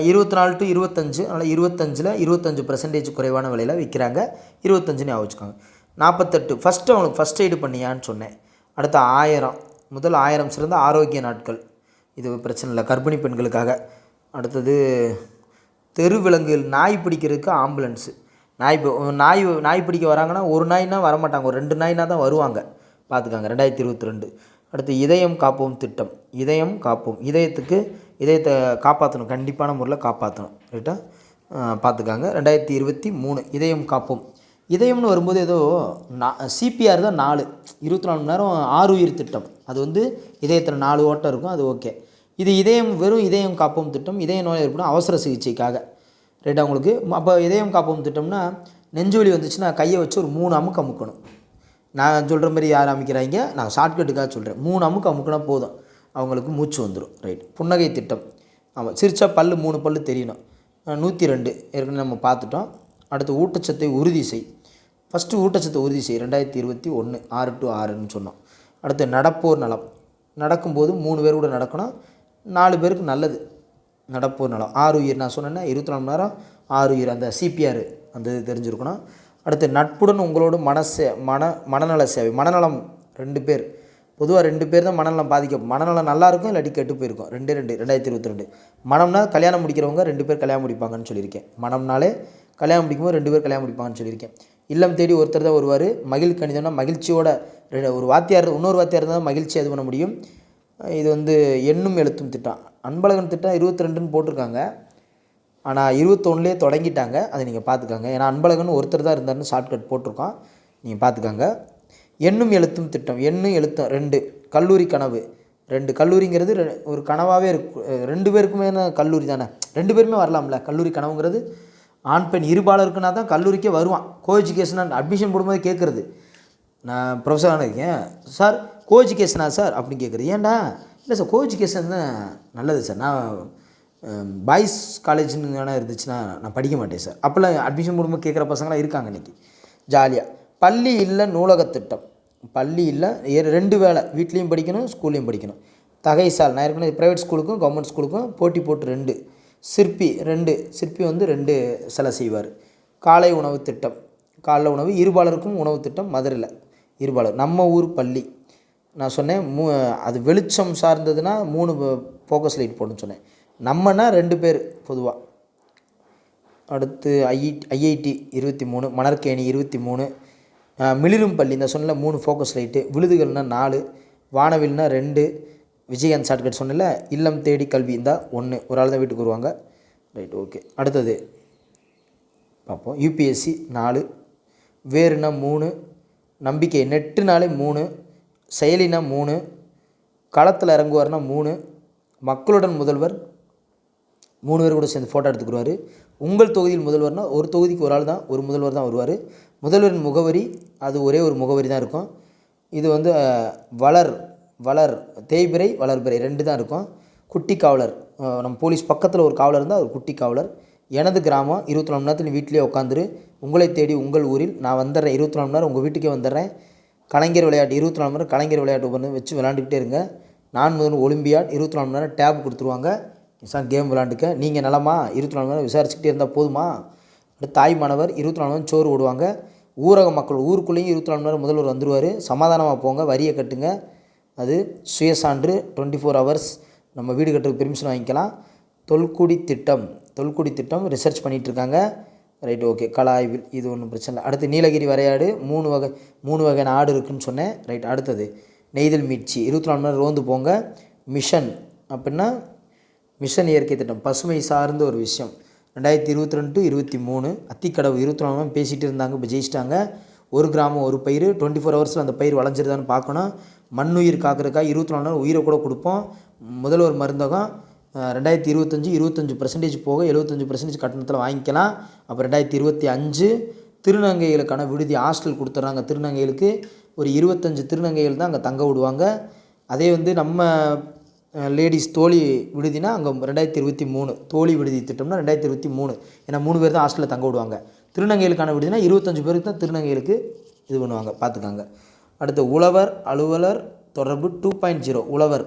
24 to 25, அதனால் 25ல் 25% குறைவான விலையில் விற்கிறாங்க. 25 ஞாபகம் வச்சுக்கோங்க. 48 ஃபஸ்ட்டு அவங்களுக்கு ஃபஸ்ட் எய்டு பண்ணியான்னு சொன்னேன். அடுத்து 1000, முதல் 1000 சிறந்த ஆரோக்கிய நாட்கள், இது பிரச்சனை இல்லை, கர்ப்பிணி பெண்களுக்காக. அடுத்தது தெரு விலங்குகள், நாய் பிடிக்கிறதுக்கு ஆம்புலன்ஸு. நாய் பிடிக்க வராங்கன்னா ஒரு நாய்னா வரமாட்டாங்க, ஒரு 2 நாய்னா தான் வருவாங்க, பார்த்துக்காங்க. 2022. அடுத்து இதயம் காப்போம் திட்டம். இதயம் காப்போம், இதயத்தை காப்பாற்றணும், கண்டிப்பான முறையில் காப்பாற்றணும், ரைட்டா, பார்த்துக்காங்க. 2023 இதயம் காப்போம். இதயம்னு வரும்போது ஏதோ சிபிஆர் தான் 4, 24 மணி நேரம் 6 உயிர் திட்டம். அது வந்து இதயத்தில் 4 ஓட்டம் இருக்கும், அது ஓகே. இது வெறும் இதயம் காப்போம் திட்டம், இதய நோய் ஏற்படும் அவசர சிகிச்சைக்காக, ரைட்டா உங்களுக்கு. அப்போ இதயம் காப்போம் திட்டம்னா நெஞ்சு வலி வந்துச்சுன்னா கையை வச்சு ஒரு 3 அமுக்கணும். நான் சொல்கிற மாதிரி யார் அமைக்கிறாங்க, நான் ஷார்ட்கட்டுக்காக சொல்கிறேன். 3 அமுக்கினா போதும், அவங்களுக்கு மூச்சு வந்துடும், ரைட். புன்னகை திட்டம், ஆமாம், சிரிச்சா 3 பல்லு தெரியணும். 102 ஏற்கனவே நம்ம பார்த்துட்டோம். அடுத்து ஊட்டச்சத்தை உறுதி செய். ஃபஸ்ட்டு ஊட்டச்சத்தை உறுதி செய் 2021 6 to 6ன்னு சொன்னோம். அடுத்து நடப்போர் நலம், நடக்கும்போது 3 பேர் கூட நடக்கணும், 4 பேருக்கு நல்லது. நடப்போர் நலம் 6 உயிர், நான் சொன்னேன்னா 24 மணி நேரம் 6 உயிர், அந்த சிபிஆர் அந்த இது தெரிஞ்சுருக்கணும். அடுத்து நட்புடன் உங்களோட மனநல சேவை. மனநலம் 2 பேர், பொதுவாக 2 பேர் தான் மனநலம் மனநலம் நல்லா இருக்கும், இல்லாட்டி கெட்டு போயிருக்கும். 2022. மனம்னா கல்யாணம் முடிக்கிறவங்க 2 பேர் கல்யாணம் முடிப்பாங்கன்னு சொல்லியிருக்கேன். மனம்னாலே கல்யாணம் முடிக்கும்போது 2 பேர் கல்யாணம் முடிப்பாங்கன்னு சொல்லியிருக்கேன். இல்லம் தேடி ஒருத்தர் தான் வருவார். கணிதம்னா மகிழ்ச்சியோட ஒரு வாத்தியார், இன்னொரு வாத்தியார் இருந்தால் மகிழ்ச்சியாக இது பண்ண முடியும். இது வந்து எண்ணும் எழுத்தும் திட்டம். அன்பழகன் திட்டம் 22ன்னு போட்டிருக்காங்க, ஆனால் 21லே தொடங்கிட்டாங்க, அதை நீங்கள் பார்த்துக்காங்க. ஏன்னா அன்பழகன் ஒருத்தர் தான் இருந்தார்னு ஷார்ட்கட் போட்டிருக்கோம், நீங்கள் பார்த்துக்காங்க. எண்ணும் எழுத்தும் திட்டம், எண்ணும் எழுத்தும் 2, கல்லூரி கனவு 2 கல்லூரிங்கிறது ஒரு கனவாகவே இருக்கு. 2 பேருக்குமே கல்லூரி தானே, 2 பேருமே வரலாம்ல. கல்லூரி கனவுங்கிறது ஆண் பெண் இருபாலருக்குன்னா தான் கல்லூரிக்கே வருவான். கோ எஜுகேஷனாக அட்மிஷன் போடும்போது கேட்குறது, நான் ப்ரொஃபஸராக இருக்கேன் சார், கோ எஜுகேஷனா சார் அப்படின்னு கேட்குறது. ஏன்டா? இல்லை சார், கோ எஜுகேஷன் தான் நல்லது சார், நான் பாய்ஸ் காலேஜ்னு வேணால் இருந்துச்சுன்னா நான் படிக்க மாட்டேன் சார். அப்போல்லாம் அட்மிஷன் போடும்போது கேட்குற பசங்களாம் இருக்காங்க இன்றைக்கி ஜாலியாக. பள்ளி இல்லை நூலக திட்டம். பள்ளி இல்லை 2 வேளை வீட்லேயும் படிக்கணும் ஸ்கூல்லையும் படிக்கணும். தகைசால் நான் ஏற்கனவே ப்ரைவேட் ஸ்கூலுக்கும் கவர்மெண்ட் ஸ்கூலுக்கும் போட்டி போட்டு 2. சிற்பி 2, சிற்பி வந்து 2 சிலை செய்வார். காலை உணவு திட்டம், காலைல உணவு இருபாலருக்கும் உணவு திட்டம் மதுரையில் இருபாலர். நம்ம ஊர் பள்ளி நான் சொன்னேன் அது வெளிச்சம் சார்ந்ததுன்னா 3 ஃபோக்கஸ் லைட் போடணும்னு சொன்னேன். நம்மனா 2 பேர் பொதுவாக. அடுத்து ஐஐடி 23, மணற்கேணி 23, மிளிரும் பள்ளி இந்த சொன்ன 3 ஃபோக்கஸ் லைட்டு. விழுதுகள்னால் 4, வானவில்னா 2, விஜயகாந்த் ஷார்ட்கட் சொன்னல. இல்லம் தேடி கல்வி இருந்தால் 1, ஒரு ஆள் தான் வீட்டுக்கு வருவாங்க. Right, okay. அடுத்தது பார்ப்போம். யூபிஎஸ்சி 4, வேறுனா 3, நம்பிக்கை நெட்டுனாலே 3, செயலினா 3, களத்தில் இறங்குவார்னா 3, மக்களுடன் முதல்வர் 3 பேர் கூட சேர்ந்து ஃபோட்டோ எடுத்துக்குருவார். உங்கள் தொகுதியில் முதல்வர்னா ஒரு தொகுதிக்கு ஒரு ஆள் தான், ஒரு முதல்வர் தான் வருவார். முதல்வரின் முகவரி அது ஒரே ஒரு முகவரி தான் இருக்கும். இது வந்து வளர் தேய்பிறை வளர்பிறை 2 தான் இருக்கும். குட்டி காவலர், நம்ம போலீஸ் பக்கத்தில் ஒரு காவலர் இருந்தால் அது குட்டி காவலர். எனது கிராமம் 24 மணி நேரத்தில் வீட்டிலே உட்காந்துரு, உங்களை தேடி உங்கள் ஊரில் நான் வந்துடுறேன், 24 மணி நேரம் உங்கள் வீட்டுக்கே வந்துடுறேன். கலைஞர் விளையாட்டு 24 மணி நேரம் கலைஞர் விளையாட்டு பண்ணி வச்சு விளாண்டுக்கிட்டே இருங்க. நான் முதல் ஒலிம்பியாட் 24 மணி நேரம் டேப் கொடுத்துருவாங்க, சார் கேம் விளாண்டுக்க. நீங்கள் நலமா 24 மணி நேரம் விசாரிச்சுக்கிட்டே இருந்தால் போதுமா. அடுத்து தாய் மாணவர் 24 மணி நேரம் சோறு ஓடுவாங்க. ஊரக மக்கள் ஊருக்குள்ளேயும் 24 மணி நேரம் முதல்வர் வந்துடுவார். சமாதானமாக போங்க, வரியை கட்டுங்க. அது சுயசான்று 24 ஹவர்ஸ் நம்ம வீடு கட்டுறதுக்கு பெர்மிஷன் வாங்கிக்கலாம். தொல்குடி திட்டம் ரிசர்ச் பண்ணிகிட்ருக்காங்க. Right, okay. கலாய்வில் இது ஒன்றும் பிரச்சனை இல்லை. அடுத்து நீலகிரி வரையாடு 3 வகையான ஆடு இருக்குதுன்னு சொன்னேன். ரைட், அடுத்தது நெய்தல் மீட்சி 24 மணி நேரம் ரோந்து போங்க. மிஷன் அப்படின்னா மிஷன் இயற்கை திட்டம் பசுமை சார்ந்த ஒரு விஷயம். 2022-23 அத்திக்கடவு 24 மணி நேரம் பேசிகிட்டு இருந்தாங்க, இப்போ ஜெயிச்சிட்டாங்க. ஒரு கிராமம் ஒரு பயிர் 24 ஹவர்ஸில் அந்த பயிர் வளைஞ்சிருதான்னு பார்க்கணும். மண்ணுயிர் காக்கிறதுக்காக 24 மணி நேரம் உயிரை கூட கொடுப்போம். முதல்வர் மருந்தகம் 2025 25% போக 75% கட்டணத்தில் வாங்கிக்கலாம். அப்புறம் 2025 திருநங்கைகளுக்கான விடுதி ஹாஸ்டல் கொடுத்துட்றாங்க. திருநங்கைகளுக்கு ஒரு 25 திருநங்கைகள் தான் அங்கே தங்க விடுவாங்க. அதே வந்து நம்ம லேடிஸ் தோழி விடுதினா அங்கே 2023 தோழி விடுதி திட்டம்னா 2023, ஏன்னா 3 பேர் தான் ஹாஸ்டலில் தங்க விடுவாங்க. திருநங்கைகளுக்கான விடுதினா 25 பேருக்கு தான் திருநங்கைகளுக்கு இது பண்ணுவாங்க, பார்த்துக்காங்க. அடுத்து உழவர் அலுவலர் தொடர்பு 2.0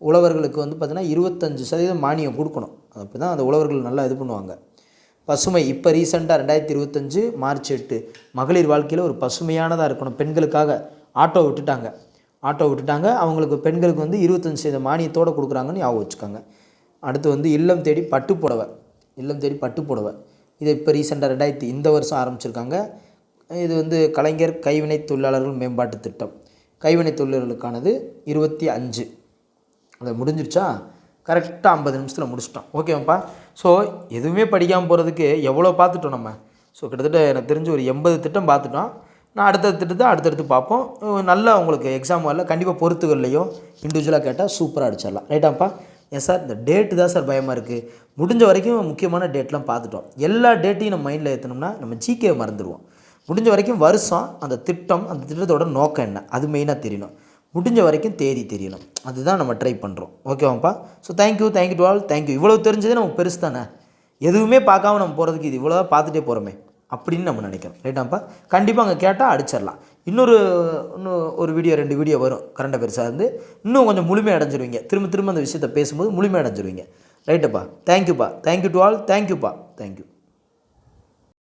உழவர்களுக்கு வந்து பார்த்திங்கன்னா 25% மானியம் கொடுக்கணும். அப்போ தான் அந்த உழவர்கள் நல்லா இது பண்ணுவாங்க. பசுமை இப்போ ரீசெண்டாக 2025 மார்ச் 8 மகளிர் வாழ்க்கையில் ஒரு பசுமையானதாக இருக்கணும். பெண்களுக்காக ஆட்டோ விட்டுட்டாங்க. அவங்களுக்கு பெண்களுக்கு வந்து 25% மானியத்தோடு கொடுக்குறாங்கன்னு ஞாபகம் வச்சுக்காங்க. அடுத்து வந்து இல்லம் தேடி பட்டு புடவை இதை இப்போ ரீசெண்டாக இந்த வருஷம் ஆரம்பிச்சிருக்காங்க. இது வந்து கலைஞர் கைவினை தொழிலாளர்கள் மேம்பாட்டு திட்டம். கைவினை தொழிலாளர்களுக்கானது 25. அதை முடிஞ்சிருச்சா? கரெக்டாக 50 நிமிஷத்தில் முடிச்சிட்டோம். ஓகேவாப்பா. ஸோ எதுவுமே படிக்காமல் போகிறதுக்கு எவ்வளோ பார்த்துட்டோம் நம்ம. ஸோ கிட்டத்தட்ட எனக்கு தெரிஞ்சு ஒரு 80 திட்டம் பார்த்துட்டோம். நான் அடுத்தடுத்து பார்ப்போம். நல்லா உங்களுக்கு எக்ஸாம் வரல கண்டிப்பாக பொறுத்துகள்லையோ இண்டிவிஜுவலாக கேட்டால் சூப்பராக அடிச்சிடலாம். ரைட்டாப்பா? எஸ் சார், இந்த டேட்டு தான் சார் பயமாக இருக்குது. முடிஞ்ச வரைக்கும் முக்கியமான டேட்லாம் பார்த்துட்டோம். எல்லா டேட்டையும் நம்ம மைண்டில் ஏற்றணும்னா நம்ம ஜிகே மறந்துடுவோம். முடிஞ்ச வரைக்கும் வருஷம், அந்த திட்டத்தோட நோக்கம் என்ன, அது மெயினாக தெரியணும். முடிஞ்ச வரைக்கும் தேதி தெரியணும். அதுதான் நம்ம ட்ரை பண்ணுறோம். ஓகேவாப்பா? So thank you to all. Thank you. இவ்வளோ தெரிஞ்சதே நம்ம பெருசு தானே. எதுவுமே பார்க்காம நம்ம போகிறதுக்கு இது இவ்வளோ பார்த்துட்டே போகிறோமே அப்படின்னு நம்ம நினைக்கிறோம். ரைட்டாப்பா? கண்டிப்பாக அங்கே கேட்டால் அடிச்சிடலாம். இன்னும் ஒரு வீடியோ 2 வீடியோ வரும் கரண்ட் அஃபேர்ஸாக இருந்து. இன்னும் கொஞ்சம் முழுமை அடைஞ்சிருவீங்க. திரும்ப அந்த விஷயத்தை பேசும்போது முழுமை அடைஞ்சிருவீங்க. ரைட்டப்பா? தேங்க்யூப்பா. Thank you to all. தேங்க்யூப்பா. தேங்க்யூ.